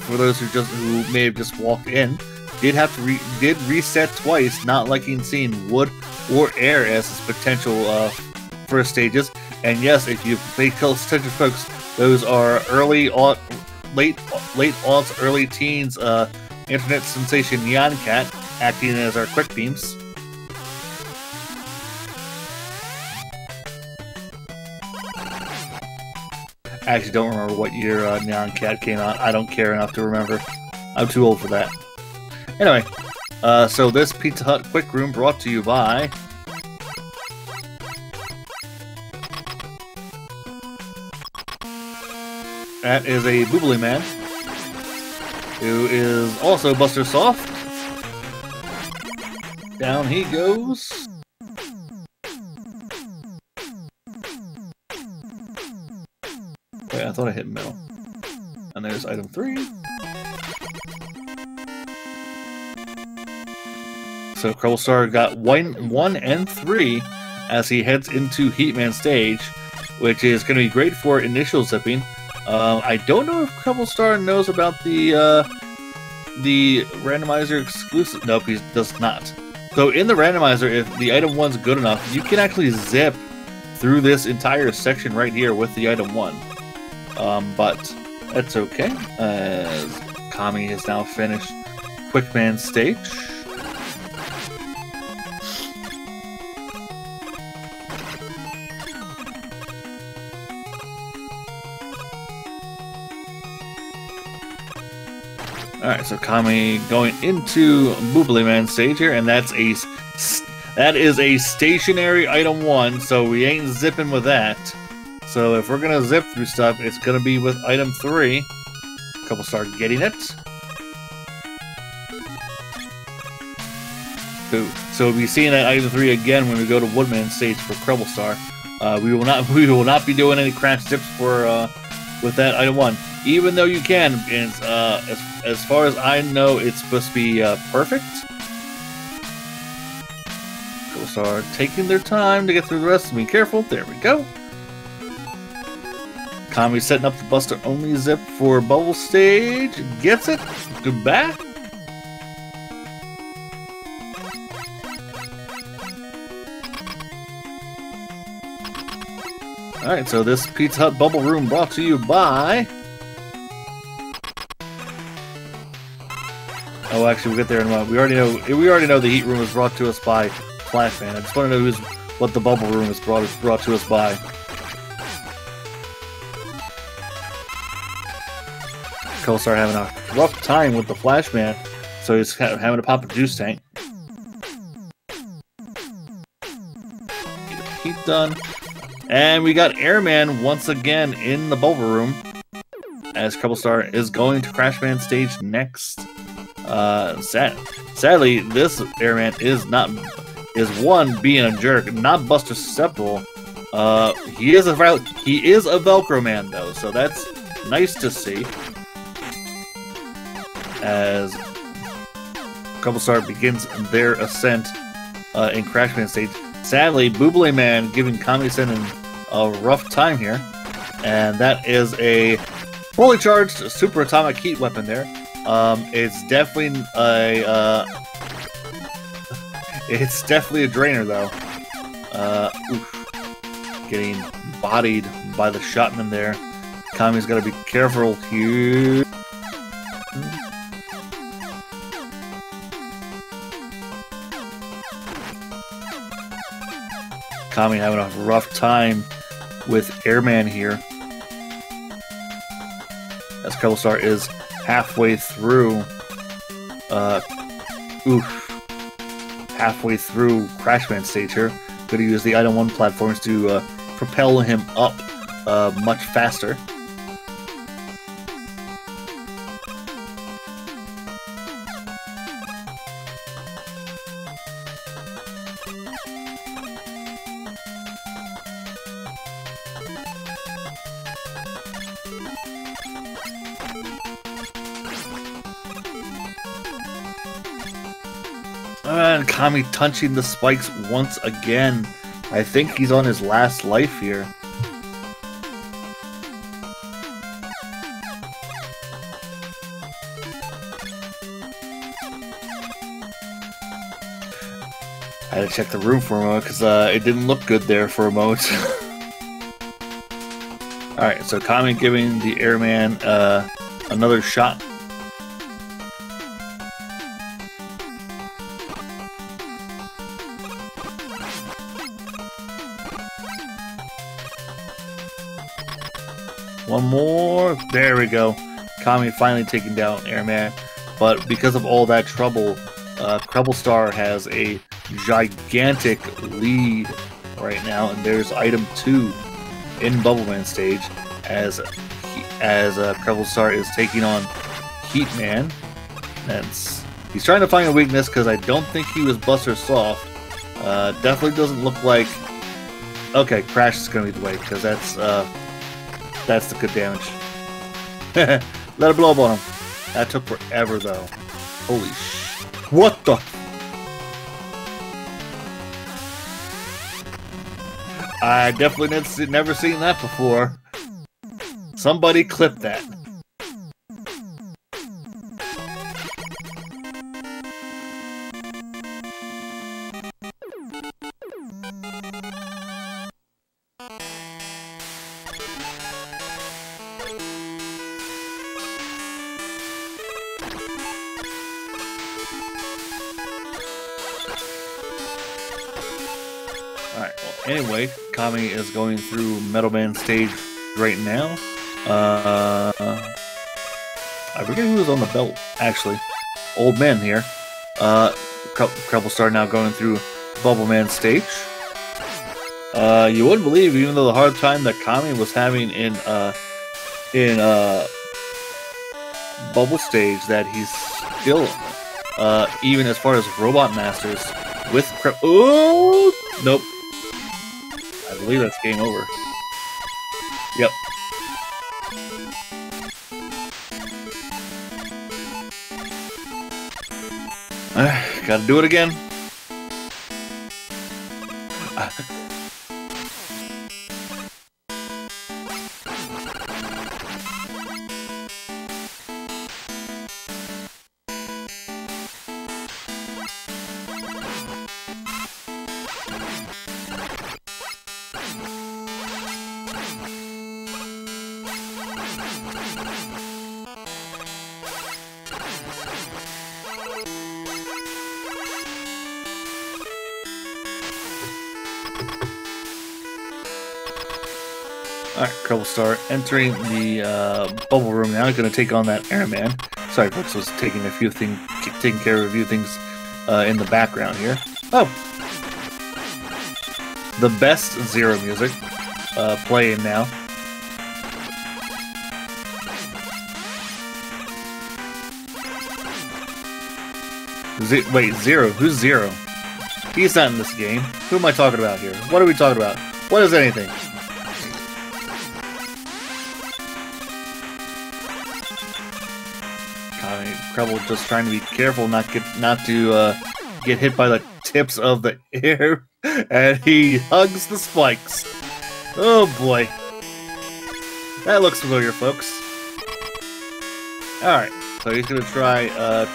for those who may have just walked in, did reset twice, not liking seeing wood or air as its potential first stages. And yes, if you pay close attention, folks, those are late aughts, early teens, internet sensation Neon Cat acting as our quick beams. I actually don't remember what year Neon Cat came out. I don't care enough to remember. I'm too old for that. Anyway, so this Pizza Hut quick room brought to you by that is a Boobly Man, who is also Buster Soft. Down he goes. Wait, I thought I hit middle. And there's item 3. So CrebleStar got 1 and 3 as he heads into Heatman stage, which is going to be great for initial zipping. I don't know if CrebleStar knows about the randomizer exclusive. Nope, he does not. So in the randomizer, if the item 1's good enough, you can actually zip through this entire section right here with the item 1. But that's okay, as Kami has now finished Quickman stage. Alright, so Kami going into Boobly Man stage here, and that is a stationary item 1, so we ain't zipping with that. So if we're gonna zip through stuff, it's gonna be with item 3. CrebleStar getting it. So we'll be seeing that item 3 again when we go to Woodman stage for CrebleStar. We will not be doing any crash zips for with that item 1. Even though you can, and as far as I know, it's supposed to be perfect. CrebleStar taking their time to get through the rest. Be careful. There we go. Kami setting up the Buster only zip for Bubble stage. Gets it. Goodbye. Alright, so this Pizza Hut Bubble Room brought to you by... Oh, actually, we'll get there in a moment. We already know the Heat Room was brought to us by Flashman. I just want to know what the Bubble Room is brought to us by. CrebleStar having a rough time with the Flashman, so he's having to pop a juice tank. Heat done. And we got Airman once again in the Bubble Room, as CrebleStar is going to Crashman stage next. Sadly, this Airman is being a jerk, not Buster susceptible. He is a Velcro Man though, so that's nice to see. As CrebleStar begins their ascent in Crashman stage. Sadly, Boobly Man giving Kammesennin a rough time here, and that is a fully charged super atomic heat weapon there. It's definitely a it's definitely a drainer though. Oof. Getting bodied by the shotman there. Kami's got to be careful here. Kami having a rough time with Airman here. As CrebleStar is halfway through. Halfway through Crashman stage here. Going to use the Item 1 platforms to propel him up much faster. And Kami touching the spikes once again. I think he's on his last life here. I had to check the room for a moment because it didn't look good there for a moment. Alright, so Kami giving the Airman another shot. One more. There we go. Kami finally taking down Airman. But because of all that trouble, CrebleStar has a gigantic lead right now. And there's Item 2 in Bubbleman stage as CrebleStar is taking on Heatman. He's trying to find a weakness because I don't think he was Buster Soft. Definitely doesn't look like... Okay, Crash is going to be the way because that's the good damage. Let it blow up on him. That took forever, though. Holy sh... What the... I definitely never seen that before. Somebody clip that. Alright, well, anyway, Kami is going through Metal Man stage right now. I forget who was on the belt, actually. Old Man here. CrebleStar now going through Bubble Man stage. You wouldn't believe, even though the hard time that Kami was having in Bubble stage, that he's still, even as far as Robot Masters, with oh! Nope. I believe that's game over. Yep. Gotta do it again. Alright, CrebleStar entering the bubble room now. He's going to take on that Airman. Sorry, folks, was taking care of a few things in the background here. Oh! The best Zero music playing now. Wait, Zero? Who's Zero? He's not in this game. Who am I talking about here? What are we talking about? What is anything? Creble just trying to be careful not to get hit by the tips of the air, and he hugs the spikes. Oh boy, that looks familiar, folks. Alright, so he's gonna try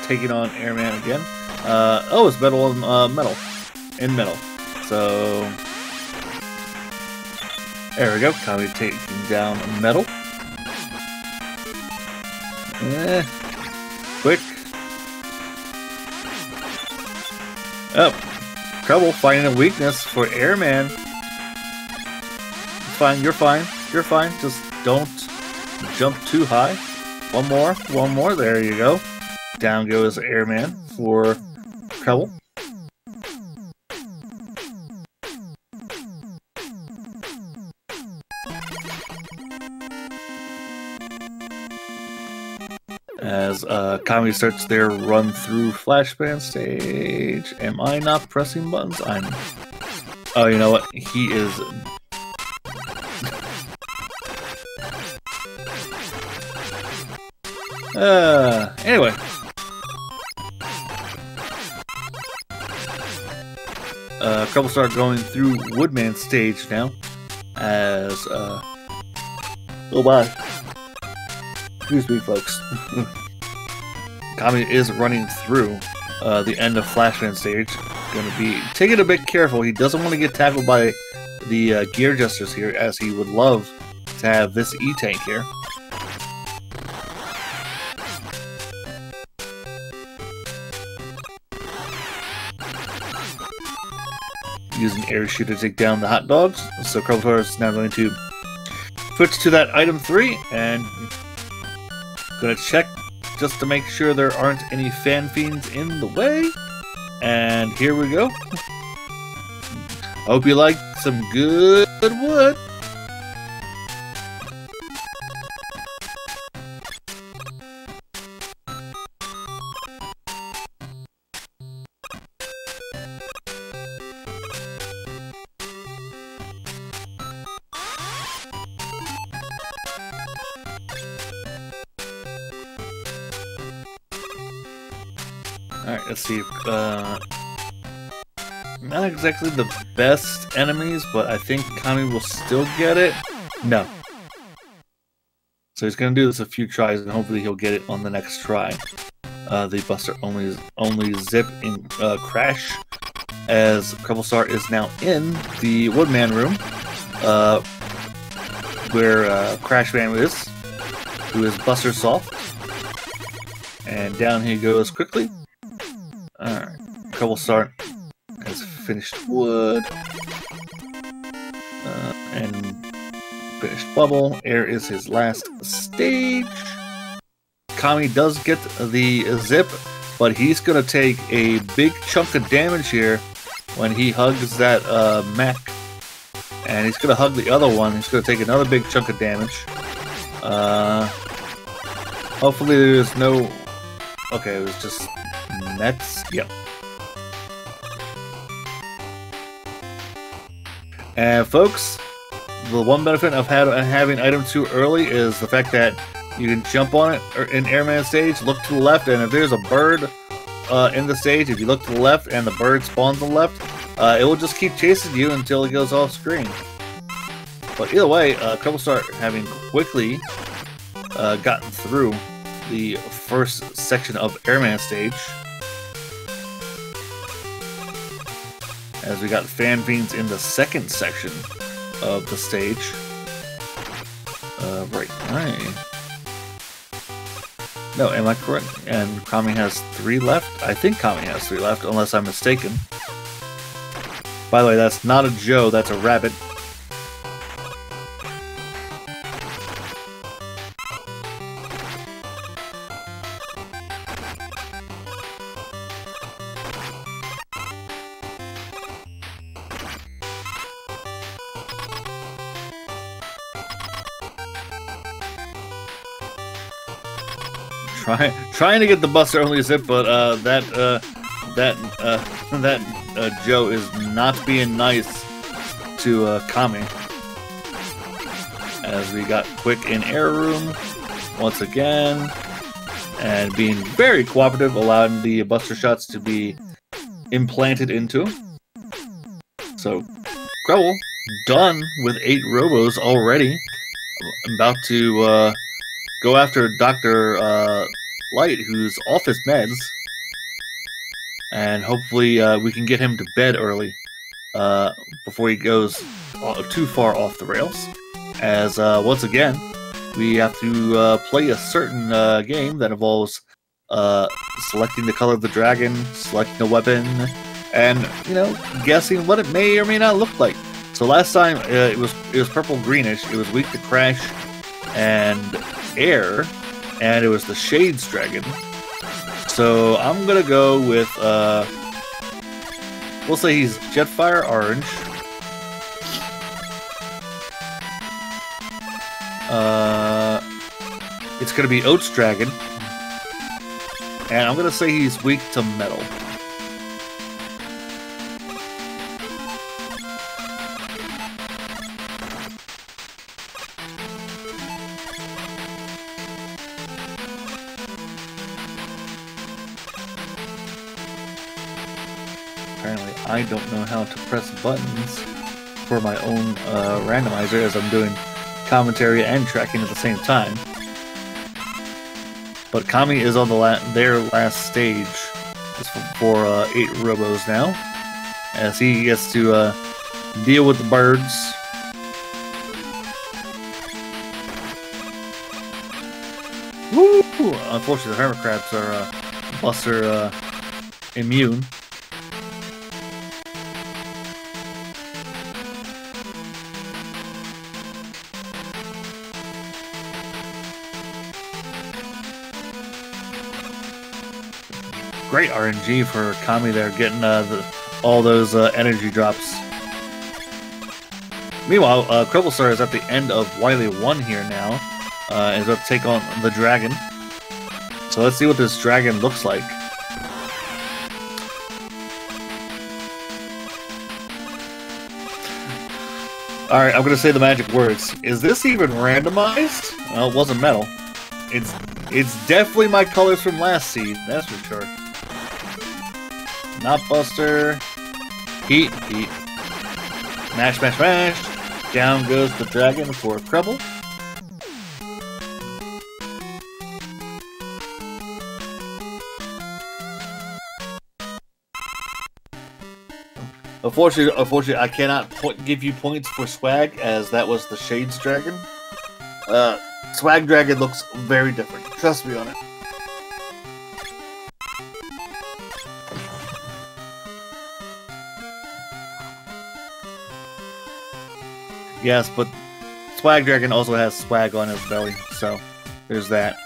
taking on Airman again. Oh, it's metal and metal. In metal. So there we go. Kami taking down metal. Quick. Oh, Treble finding a weakness for Airman. Fine, you're fine. You're fine. Just don't jump too high. One more. There you go. Down goes Airman for Treble. As Kami starts their run through Flashbang stage. Am I not pressing buttons? Oh, you know what? He is. Anyway. CrebleStar going through Woodman stage now. As, oh my. Excuse me, folks. Kami is running through the end of Flashbang stage. Gonna be taking a bit careful. He doesn't want to get tackled by the gear adjusters here, as he would love to have this E-Tank here. Using air shoot to take down the hot dogs. So CrebleStar is now going to switch to that item 3 and gonna check just to make sure there aren't any fan fiends in the way. And here we go. Hope you like some good wood. Alright, let's see. Not exactly the best enemies, but I think Kami will still get it. No. So he's gonna do this a few tries, and hopefully he'll get it on the next try. The Buster only zip in crash, as CrebleStar is now in the Woodman room, where Crash Man is, who is Buster Soft. And down he goes quickly. Alright, CrebleStar has finished wood, and finished bubble. Air is his last stage. Kami does get the zip, but he's gonna take a big chunk of damage here when he hugs that mech, and he's gonna hug the other one. He's gonna take another big chunk of damage. Hopefully there's no. Okay, it was just nets. Yep. And folks, the one benefit of having item 2 early is the fact that you can jump on it in Airman stage, look to the left, and if there's a bird in the stage, if you look to the left and the bird spawns on the left, it will just keep chasing you until it goes off screen. But either way, CrebleStar having quickly gotten through the first section of Airman stage, as we got fan fiends in the second section of the stage. Right. No, am I correct? And Kami has 3 left? I think Kami has 3 left, unless I'm mistaken. By the way, that's not a Joe, that's a rabbit. Trying to get the Buster only zip, but that Joe is not being nice to Kami. As we got quick in air room once again, and being very cooperative, allowing the Buster shots to be implanted into. So Creble done with 8 robos already. About to go after Dr. Light, who's off his meds. And hopefully we can get him to bed early before he goes too far off the rails. As once again, we have to play a certain game that involves selecting the color of the dragon, selecting a weapon, and guessing what it may or may not look like. So last time it was purple greenish. It was weak to crash and air, and it was the Shades dragon. So I'm gonna go with we'll say he's Jetfire orange. It's gonna be Oats dragon, and I'm gonna say he's weak to metal. Apparently, I don't know how to press buttons for my own randomizer, as I'm doing commentary and tracking at the same time. But Kami is on their last stage for 8 robos now, as he gets to deal with the birds. Woo! Unfortunately, the hermit crabs are Buster immune. Great RNG for Kami there, getting all those energy drops. Meanwhile, CrebleStar is at the end of Wily 1 here now. Is about to take on the dragon. So let's see what this dragon looks like. Alright, I'm going to say the magic words. Is this even randomized? Well, it wasn't metal. It's definitely my colors from last seed, that's for sure. Not Buster. Heat, heat. Mash, mash, mash. Down goes the dragon for Kreble. Unfortunately, I cannot give you points for swag, as that was the Shades dragon. Swag dragon looks very different. Trust me on it. Yes, but Swag Dragon also has swag on his belly, so there's that.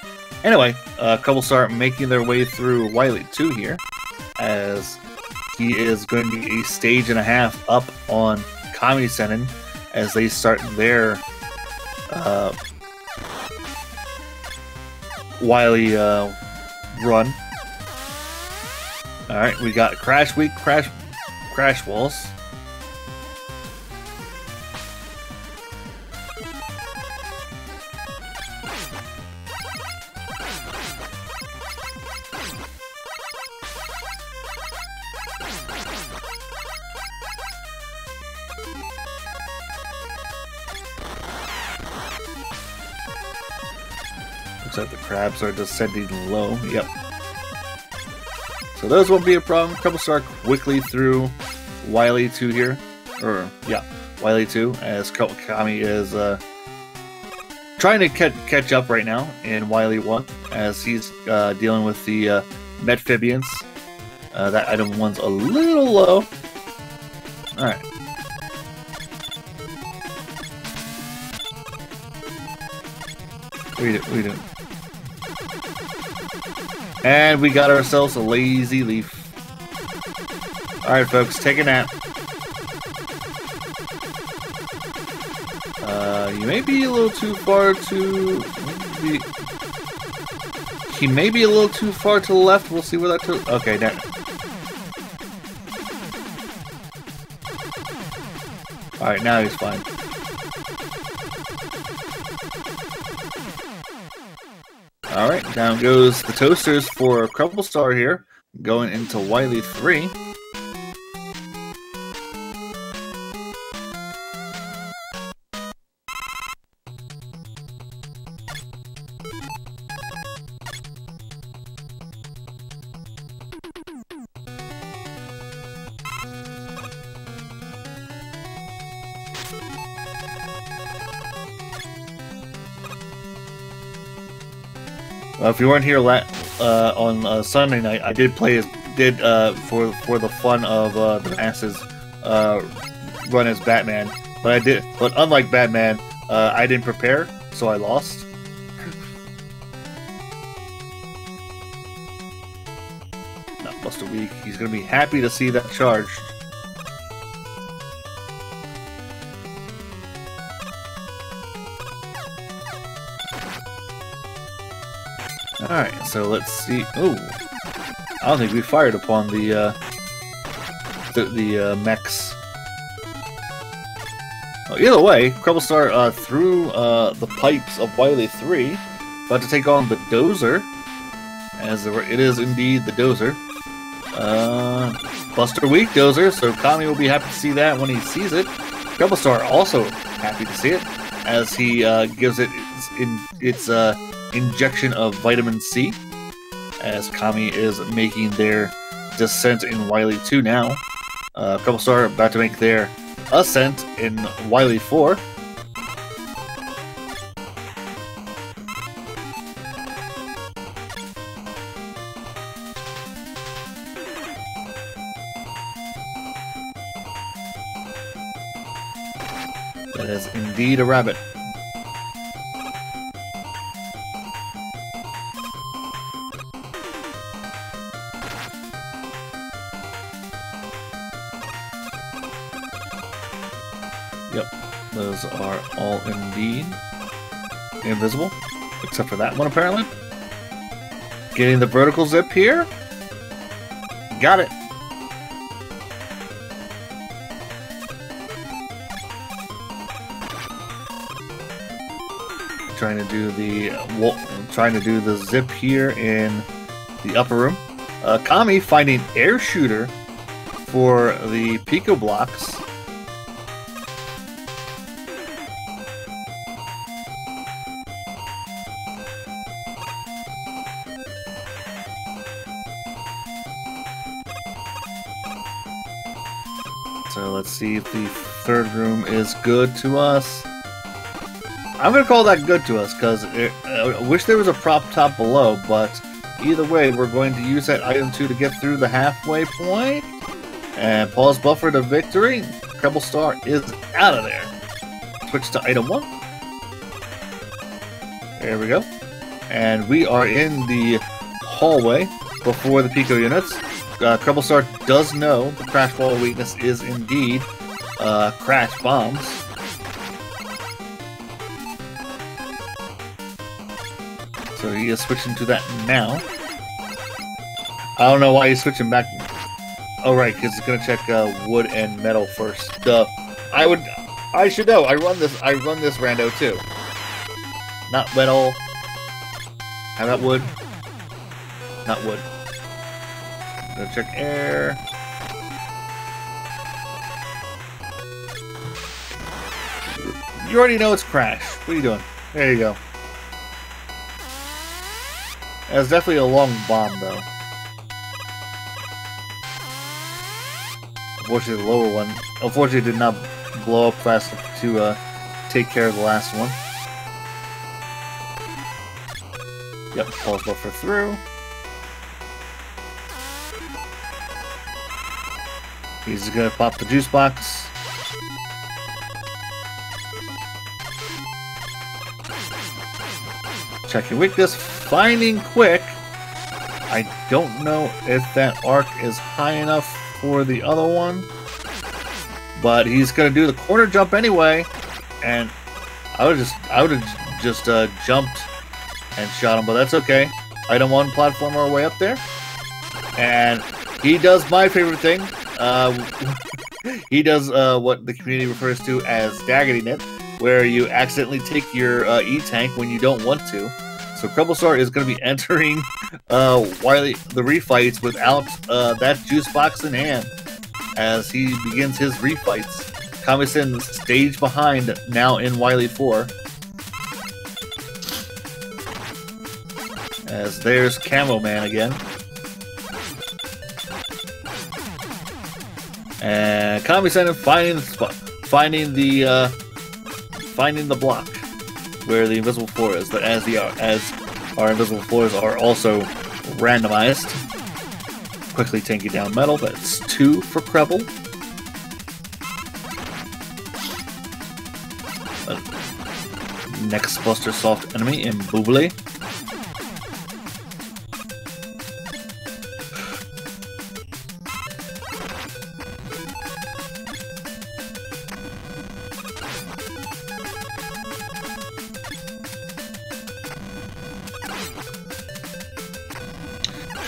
Anyway, CrebleStar making their way through Wily 2 here, as he is going to be a stage and a half up on Kammesennin as they start their Wily run. Alright, we got Crash Week, Crash Walls. Looks like the crabs are descending low. Yep. So those won't be a problem. CrebleStar quickly through Wily 2 here. Or, yeah, Wily 2, as Kami is trying to catch up right now in Wily 1, as he's dealing with the Metphibians. That item 1's a little low. Alright. What are you doing? And we got ourselves a lazy leaf. Alright, folks, take a nap. You may be a little too far to... He may be a little too far to the left. We'll see where that took... Okay, now... Alright, now he's fine. Alright, down goes the toasters for CrebleStar here, going into Wily 3. If you weren't here on Sunday night, I did play for the fun of the masses run as Batman, but unlike Batman, I didn't prepare, so I lost. Not Buster Weak. He's gonna be happy to see that charge. Alright, so let's see. Oh, I don't think we fired upon the mechs. Well, either way, CrebleStar through the pipes of Wily 3, about to take on the Dozer, as it is indeed the Dozer. Buster Weak Dozer, so Kami will be happy to see that when he sees it. CrebleStar also happy to see it, as he gives it its injection of vitamin C, as Kami is making their descent in Wily 2 now. CrebleStar about to make their ascent in Wily 4. That is indeed a rabbit. Yep, those are all indeed invisible, except for that one apparently. Getting the vertical zip here. Got it. Trying to do the zip here in the upper room. Kami finding air shooter for the Pico blocks. So let's see if the third room is good to us. I'm going to call that good to us, because I wish there was a prop top below, but either way, we're going to use that item 2 to get through the halfway point. And pause buffer to victory. CrebleStar is out of there. Switch to item 1. There we go. And we are in the hallway before the Pico units. CrebleStar does know the crash ball weakness is indeed crash bombs. So he is switching to that now. I don't know why he's switching back. Oh right, because he's gonna check wood and metal first. I should know. I run this rando too. Not metal. How about wood? Not wood. Gonna check air. You already know it's crash. What are you doing? There you go. That's definitely a long bomb, though. Unfortunately, the lower one, unfortunately, did not blow up fast enough to take care of the last one. Yep, pulse buffer through. He's gonna pop the juice box. Checking weakness, finding quick. I don't know if that arc is high enough for the other one, but he's gonna do the corner jump anyway. And I would have just jumped and shot him, but that's okay. Item 1 platform our way up there, and he does my favorite thing. He does what the community refers to as daggeting it, where you accidentally take your E-tank when you don't want to. So CrebleStar is going to be entering the refights without that juice box in hand, as he begins his refights. Kammesennin stage behind now in Wily 4. As there's Camo Man again. And Kammesennin finding the block where the invisible 4 is, as Our invisible floors are also randomized. Quickly tanking down metal. That's 2 for Kreble. Next Buster Soft enemy in Boobly.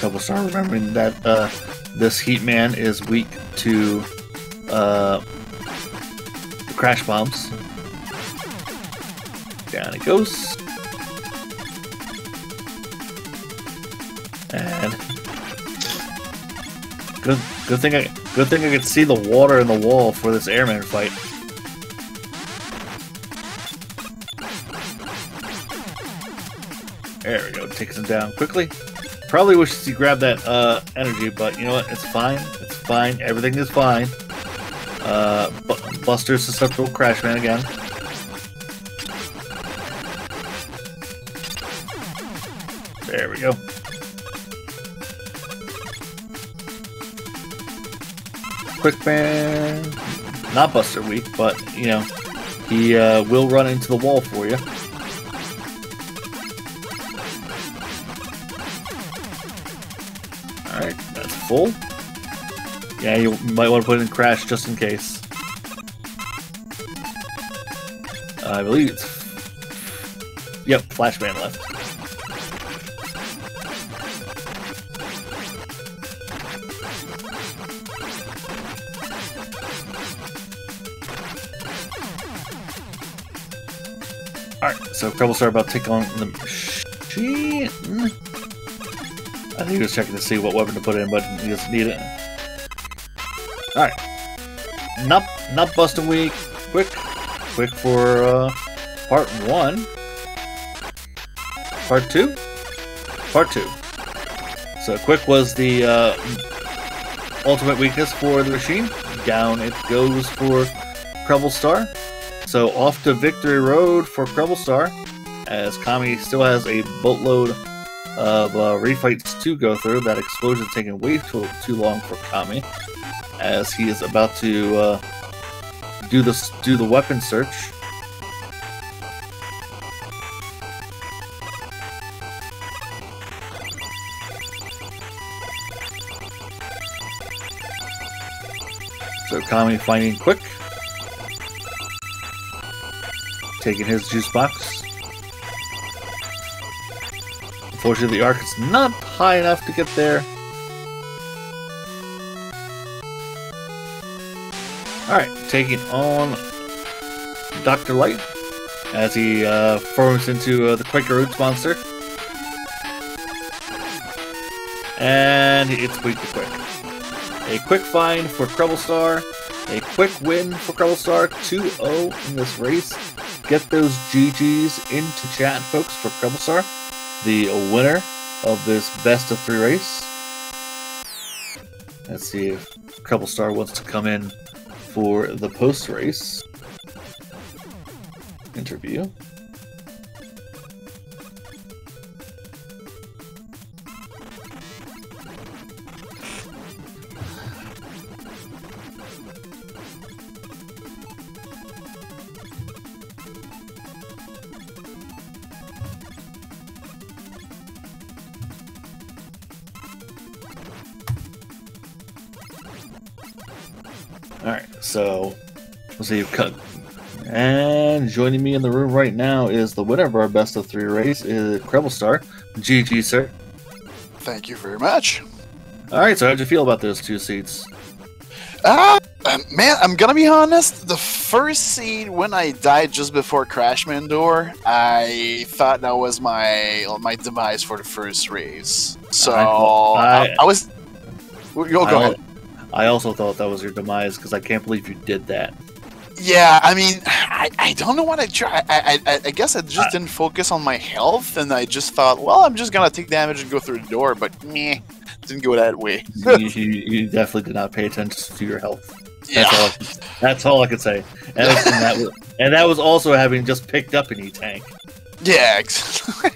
CrebleStar, remembering that this Heat Man is weak to crash bombs. Down it goes. And good thing I could see the water in the wall for this airman fight. There we go, takes him down quickly. Probably wishes he grabbed that energy, but you know what? It's fine. It's fine. Everything is fine. Buster's susceptible to Crash Man again. There we go. Quick Man, not Buster weak, but you know he will run into the wall for you. All right, that's full. Yeah, you might want to put in Crash just in case. I believe it's Flashman left. Alright, so CrebleStar about to take on the machine. I think he was checking to see what weapon to put in, but he doesn't need it. Alright. Not busting weak. Quick for part 1. Part 2? Part 2. So Quick was the ultimate weakness for the machine. Down it goes for CrebleStar. So off to victory road for CrebleStar, as Kami still has a boatload of refights to go through. That explosion is taking way too long for Kami, as he is about to do the weapon search. So Kami finding Quick. Taking his juice box. Unfortunately, the arc is not high enough to get there. Alright, taking on Dr. Light as he forms into the Quaker Roots monster. And it's weak to Quick. A quick find for CrebleStar. A quick win for CrebleStar. 2-0 in this race. Get those GGs into chat, folks, for CrebleStar, the winner of this best of 3 race. Let's see if CrebleStar wants to come in for the post-race interview. Alright, so let's see. And joining me in the room right now is the winner of our best of 3 race, is CrebleStar. GG, sir. Thank you very much. Alright, so how'd you feel about those 2 seats? Man, I'm gonna be honest. The first seed, when I died just before Crashman Door, I thought that was my demise for the first race. So I was. Go ahead. I also thought that was your demise because I can't believe you did that. Yeah, I mean, I don't know what I tried. I guess I just didn't focus on my health, and I just thought, well, I'm just gonna take damage and go through the door. But meh, didn't go that way. you definitely did not pay attention to your health. Yeah. That's all I could say. And that was also having just picked up an E-Tank. Yeah, exactly.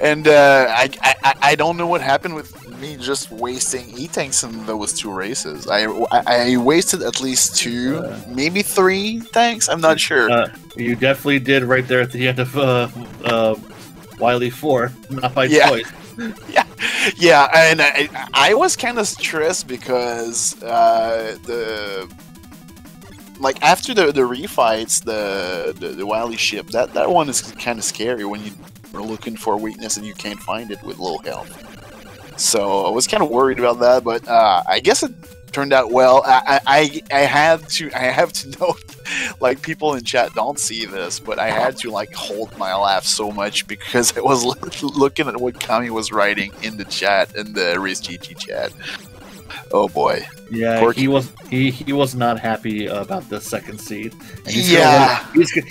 And I don't know what happened with me just wasting E-tanks in those 2 races. I wasted at least 2, maybe 3 tanks. I'm not sure. You definitely did right there at the end of Wily 4, not by choice. Yeah, and I was kind of stressed because like after the refights, the Wily ship, that one is kind of scary when you are looking for weakness and you can't find it with low health. So I was kind of worried about that, but I guess it turned out well. I have to note, like, people in chat don't see this, but I had to like hold my laugh so much because I was looking at what Kami was writing in the chat, in the Race GG chat. Oh boy. Yeah, he was not happy about the second seed. And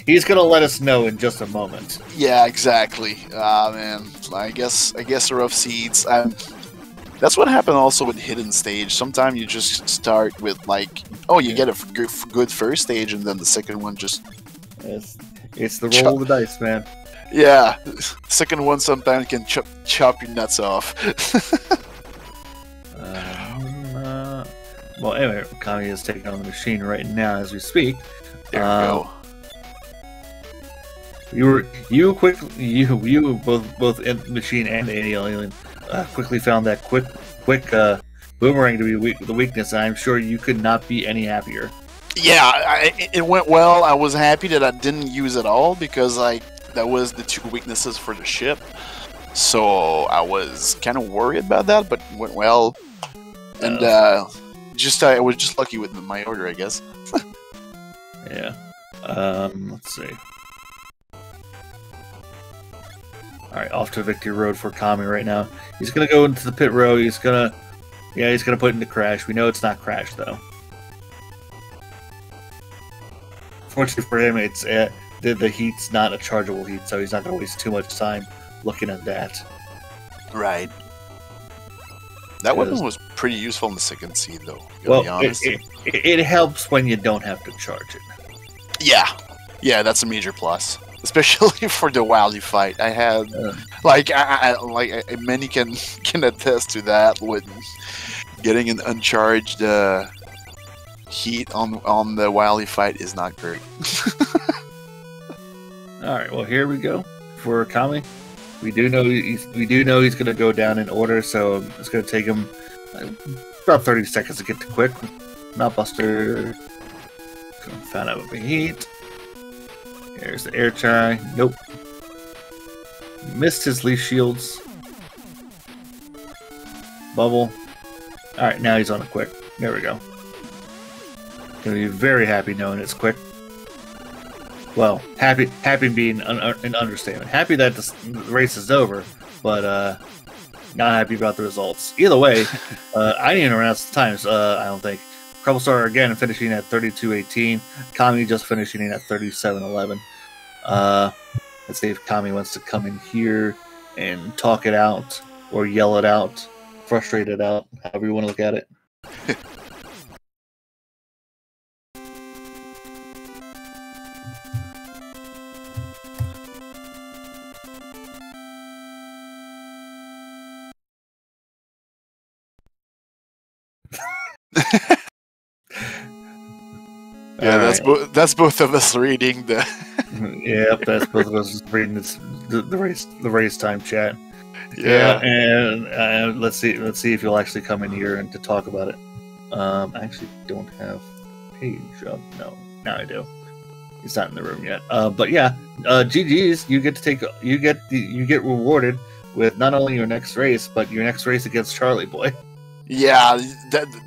he's gonna let us know in just a moment. Yeah, exactly. Man, I guess rough seeds. That's what happened also with hidden stage. Sometimes you just start with like, oh, you get a good first stage, and then the second one just it's the roll of the dice, man. Yeah, second one sometimes can chop your nuts off. Well, anyway, Kami is taking on the machine right now as we speak. There we go. You both in the machine and the alien quickly found that quick boomerang to be the weakness, and I'm sure you could not be any happier. Yeah, it went well. I was happy that I didn't use it all because that was the 2 weaknesses for the ship. So I was kind of worried about that, but it went well. And I was just lucky with my order, I guess. Yeah. Let's see. Alright, off to Victory Road for Kami right now. He's gonna go into the pit road. He's gonna put it into Crash. We know it's not Crash, though. Fortunately for him, it's the heat's not a chargeable heat, so he's not gonna waste too much time looking at that. Right. That weapon was pretty useful in the second seed, though. Well, it helps when you don't have to charge it. Yeah, that's a major plus, especially for the Wily fight. I had like many can attest to that. With getting an uncharged heat on the Wily fight is not great. All right, well, here we go for Kami. We do know he's going to go down in order, so it's going to take him about 30 seconds to get to quick. Not Buster. Found out with the heat. Here's the air try. Nope. Missed his leaf shields. Bubble. Alright, now he's on a quick. There we go. Gonna be very happy knowing it's quick. Well, happy being an understatement. Happy that the race is over, but not happy about the results. Either way, I didn't even announce the times, I don't think. CrebleStar again finishing at 32:18. Kami just finishing in at 37:11. Let's see if Kami wants to come in here and talk it out, or yell it out, frustrate it out, however you want to look at it. Yeah, that's both of us reading the. Yep, that's both of us reading the race time chat. Yeah, and let's see if you'll actually come in here and to talk about it. I actually don't have page up. No, now I do. He's not in the room yet. But yeah, GG's. You get rewarded with not only your next race, but your next race against Charlie Boy. Yeah,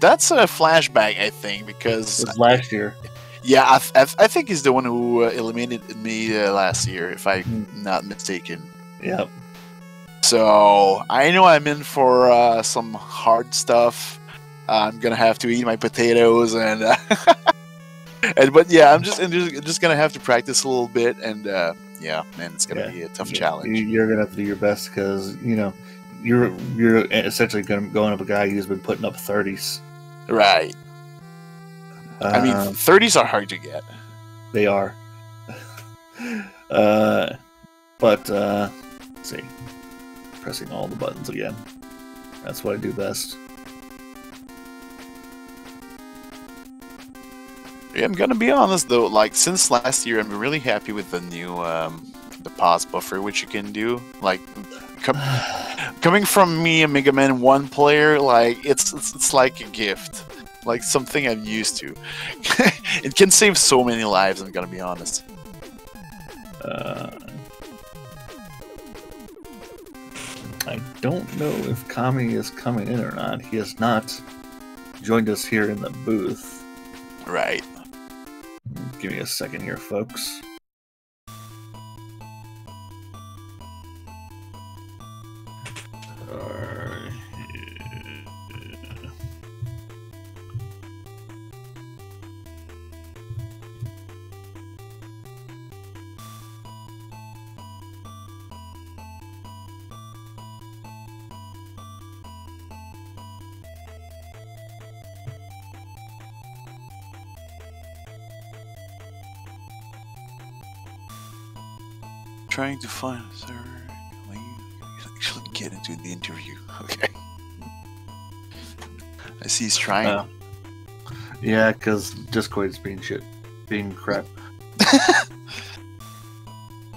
that's a flashback, I think, because it was last year. Yeah, I think he's the one who eliminated me last year, if I'm not mistaken. Yep. So I know I'm in for some hard stuff. I'm gonna have to eat my potatoes and, but yeah, I'm just gonna have to practice a little bit, and yeah, man, it's gonna be a tough challenge. You're gonna have to do your best because you're essentially going up a guy who's been putting up 30s. Right. I mean, 30s are hard to get. They are. But let's see. pressing all the buttons again. That's what I do best. Yeah, I'm gonna be honest though, like since last year I'm really happy with the new the pause buffer which you can do. Like coming from me, a Mega Man 1 player, like it's like a gift. Like something I'm used to. It can save so many lives, I'm gonna be honest. I don't know if Kami is coming in or not. He has not joined us here in the booth. Right. Give me a second here, folks. Trying to find a server. You actually get into the interview. Okay. I see he's trying. Yeah, because Discord's being crap.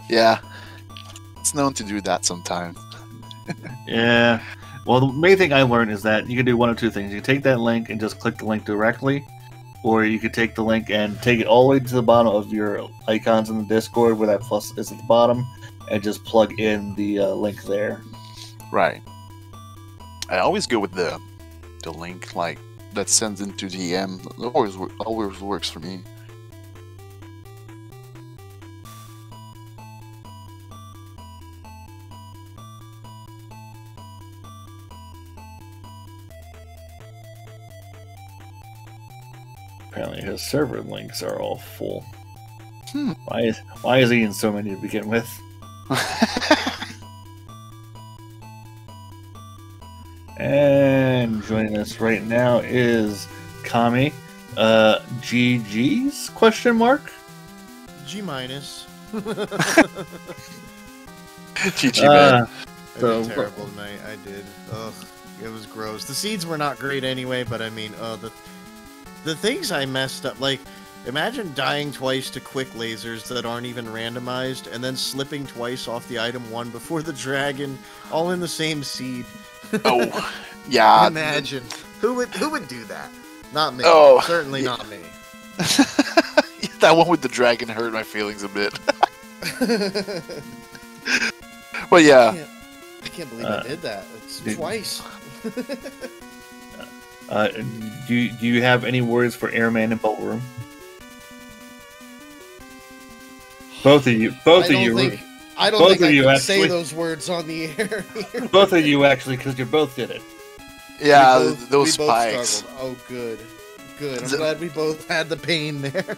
Yeah. It's known to do that sometimes. Yeah. Well, the main thing I learned is that you can do one of two things. You can take that link and just click the link directly, or you could take the link and take it all the way to the bottom of your icons in the Discord where that plus is at the bottom, and just plug in the link there. Right. I always go with the link like that sends into DM. It always works for me. Apparently his server links are all full. Why is he in so many to begin with? And joining us right now is Kami. GG's question mark? G minus. GG man. I did terrible tonight. I did. Ugh, it was gross. The seeds were not great anyway, but I mean, the things I messed up, like, imagine dying twice to quick lasers that aren't even randomized, and then slipping twice off the item one before the dragon, all in the same seed. Oh, yeah. Imagine. Who would do that? Not me. Oh, certainly not me. That one with the dragon hurt my feelings a bit. Well, yeah. I can't believe I did that. It's twice. Do you have any words for Airman and Ballroom? Both of you. I don't think I can say those words on the air here. Both of you, actually, because you both did it. Yeah, those we spikes. Both oh, good. Good. I'm glad we both had the pain there.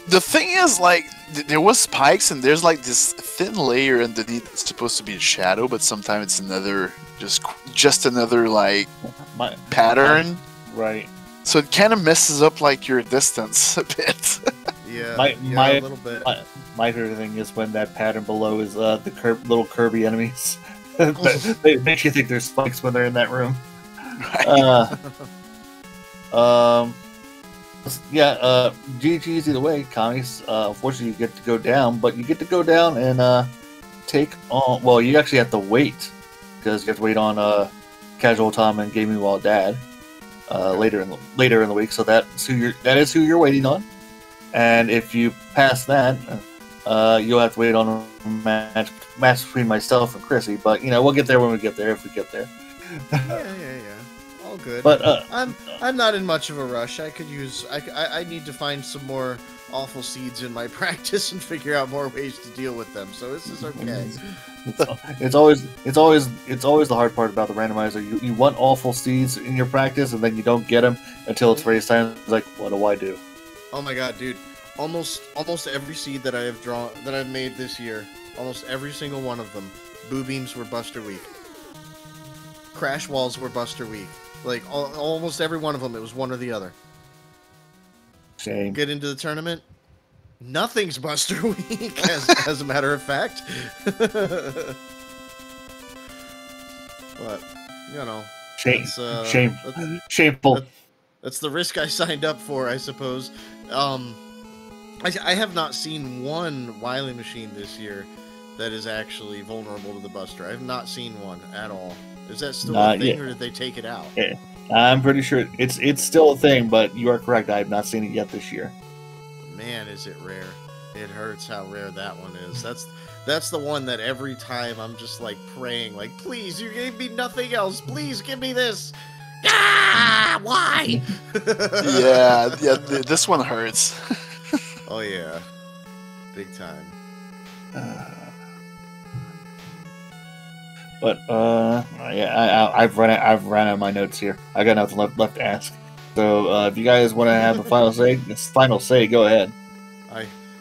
The thing is, like, there was spikes, and there's, like, this thin layer underneath that's supposed to be a shadow, but sometimes it's another, just another, like, pattern. Right. So it kind of messes up, like, your distance a bit. Yeah, a little bit. My favorite thing is when that pattern below is the little Kirby enemies. They make you think there's spikes when they're in that room. Right. GG's either way, Kami's. Unfortunately, you get to go down, but you get to go down and take on. Well, you actually have to wait because you have to wait on Casual Tom and Gaming While Dad later in the week. So that is who you're waiting on. And if you pass that, you'll have to wait on a match between myself and Chrissy. But we'll get there when we get there. If we get there. Yeah. All good. But I'm not in much of a rush. I could use. I need to find some more awful seeds in my practice and figure out more ways to deal with them. So this is okay. It's always the hard part about the randomizer. You want awful seeds in your practice, and then you don't get them until it's race time. It's like, what do I do? Oh my god, dude! Almost every seed that I've made this year, almost every single one of them, Boo Beams were Buster Week. Crash Walls were Buster Week. Like almost every one of them, it was one or the other. Shame. Get into the tournament. Nothing's Buster Week, as a matter of fact. But you know, shameful. That's the risk I signed up for, I suppose. I have not seen one Wily machine this year that is actually vulnerable to the Buster. I have not seen one at all. Is that still a thing, or did they take it out? Yeah. I'm pretty sure it's still a thing, but you are correct. I have not seen it yet this year. Man, is it rare. It hurts how rare that one is. That's the one that every time I'm just like praying, like, please, you gave me nothing else. Please give me this. Ah, why? yeah, this one hurts. Oh yeah, big time. But yeah, I've run out of my notes here. I got nothing left to ask. So if you guys want to have a final say, go ahead.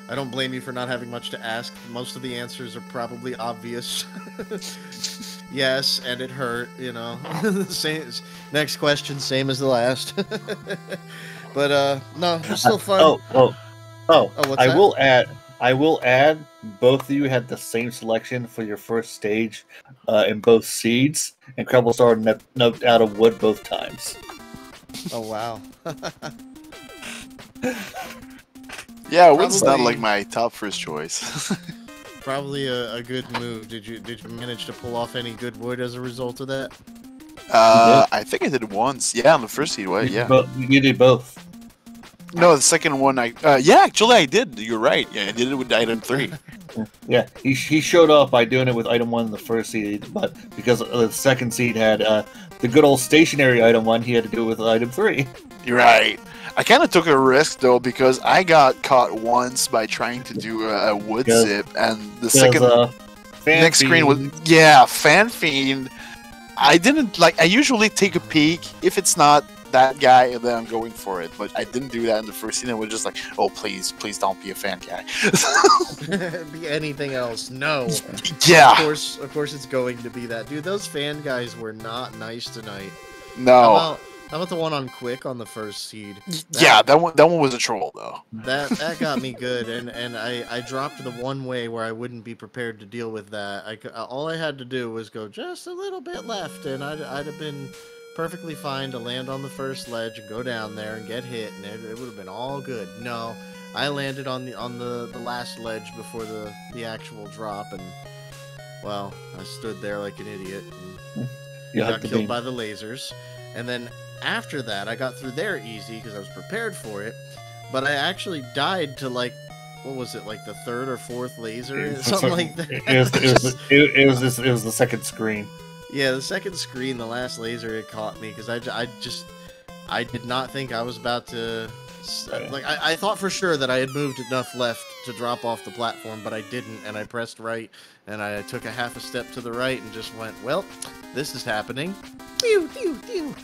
I don't blame you for not having much to ask. Most of the answers are probably obvious. Yes, and it hurt. You know, same. Next question, same as the last. But no, it's still fun. What's that? I will add. Both of you had the same selection for your first stage in both seeds, and CrebleStar noped out of wood both times. Oh wow. Yeah, wood's not like my top first choice. Probably a good move. Did you manage to pull off any good wood as a result of that? I think I did once. Yeah, on the first seed. What? Yeah. You did both. No, the second one. Yeah, actually, I did. You're right. Yeah, I did it with item 3. Yeah, he showed off by doing it with item 1 in the first seed, but because the second seed had the good old stationary item 1, he had to do it with item 3. You're right. I kind of took a risk though because I got caught once by trying to do a wood zip, and the second next screen was Fan Fiend. I didn't I usually take a peek if it's not that guy, then I'm going for it. But I didn't do that in the first scene. I was just like, oh please don't be a fan guy. Be anything else? No. Yeah. Of course, it's going to be that dude. Those fan guys were not nice tonight. No. How about the one on Quick on the first seed? That one was a troll though. That got me good, and I dropped the one way where I wouldn't be prepared to deal with that. All I had to do was go just a little bit left, and I'd have been perfectly fine to land on the first ledge and go down there and get hit, and it would have been all good. No, I landed on the last ledge before the actual drop, and well, I stood there like an idiot and got killed by the lasers, and then. After that, I got through there easy because I was prepared for it, but I actually died to what was it, the third or fourth laser, something like that. It was the second screen. Yeah, the second screen, the last laser, it caught me because I did not think I was about to. I thought for sure that I had moved enough left to drop off the platform, but I didn't, and I pressed right, and I took a half a step to the right and just went, well, this is happening. Pew, pew, pew.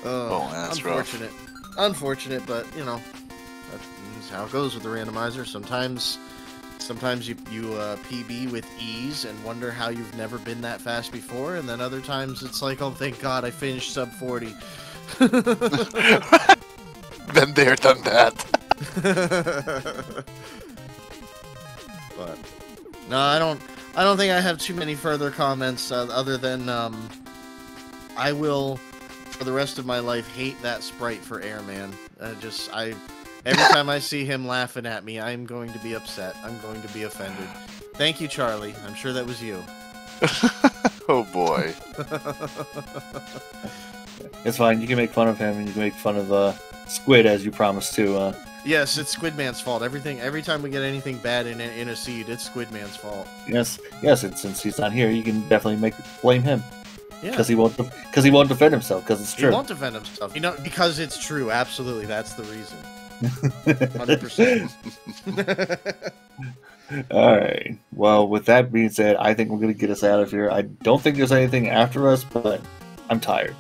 That's unfortunate. rough. Unfortunate, but, that's how it goes with the randomizer. Sometimes you PB with ease and wonder how you've never been that fast before, and then other times it's like, oh, thank God I finished sub 40. Been there, done that. But no, I don't think I have too many further comments other than I will for the rest of my life hate that sprite for Airman. Every time I see him laughing at me, I'm going to be upset. I'm going to be offended. Thank you, Charlie. I'm sure that was you. Oh boy. It's fine. You can make fun of him, and you can make fun of Squid as you promised to. Yes, it's Squidman's fault. Every time we get anything bad in a seed, it's Squidman's fault. Yes. And since he's not here, you can definitely blame him. Yeah. Because he won't defend himself. Because it's true. He won't defend himself. Because it's true. Absolutely, that's the reason. 100%. All right. Well, with that being said, I think we're gonna get us out of here. I don't think there's anything after us, but I'm tired.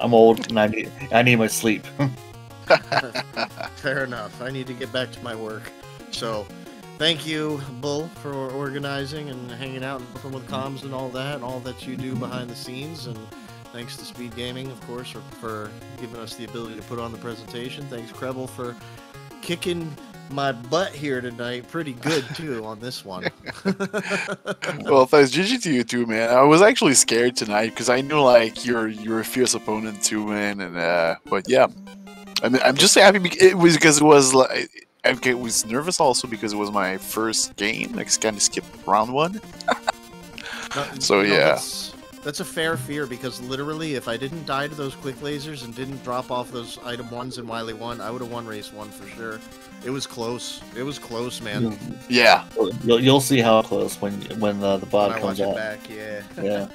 I'm old, and I need my sleep. Fair enough. I need to get back to my work. So, thank you, Bull, for organizing and hanging out and helping with comms and all that you do behind the scenes. And thanks to Speedgaming, of course, for giving us the ability to put on the presentation. Thanks, Kreble, for kicking my butt here tonight pretty good too on this one. Well, thanks, GG to you too, man. I was actually scared tonight because I knew like you're a fierce opponent to win, and but yeah, I mean, I'm just happy because it was like I was nervous also because it was my first game. Like, kind of skipped round 1. So yeah. That's a fair fear, because literally, if I didn't die to those quick lasers and didn't drop off those item 1s in Wily 1, I would have won race 1 for sure. It was close. It was close, man. Yeah. You'll see how close when the bod comes out. Back, yeah. Yeah.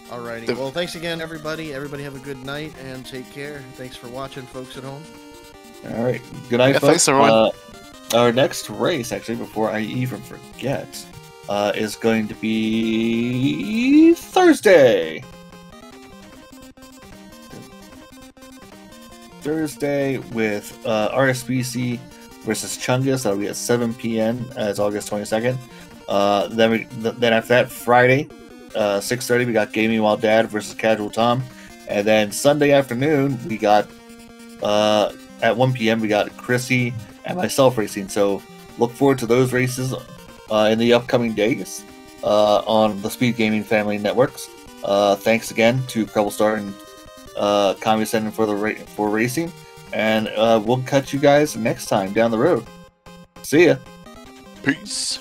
Alrighty. Well, thanks again, everybody. Everybody have a good night and take care. Thanks for watching, folks at home. All right. Good night, folks. Thanks, everyone. Our next race, actually, before I even forget, is going to be Thursday. Thursday with RSBC versus Chungus. That'll be at 7 p.m. As August 22nd. Then after that, Friday, 6:30, we got Gaming While Dad versus Casual Tom. And then Sunday afternoon, we got at 1 p.m. we got Chrissy and myself racing. So look forward to those races in the upcoming days on the Speedgaming family networks. Thanks again to CrebleStar and Kammesennin for racing, and we'll catch you guys next time down the road. See ya. Peace.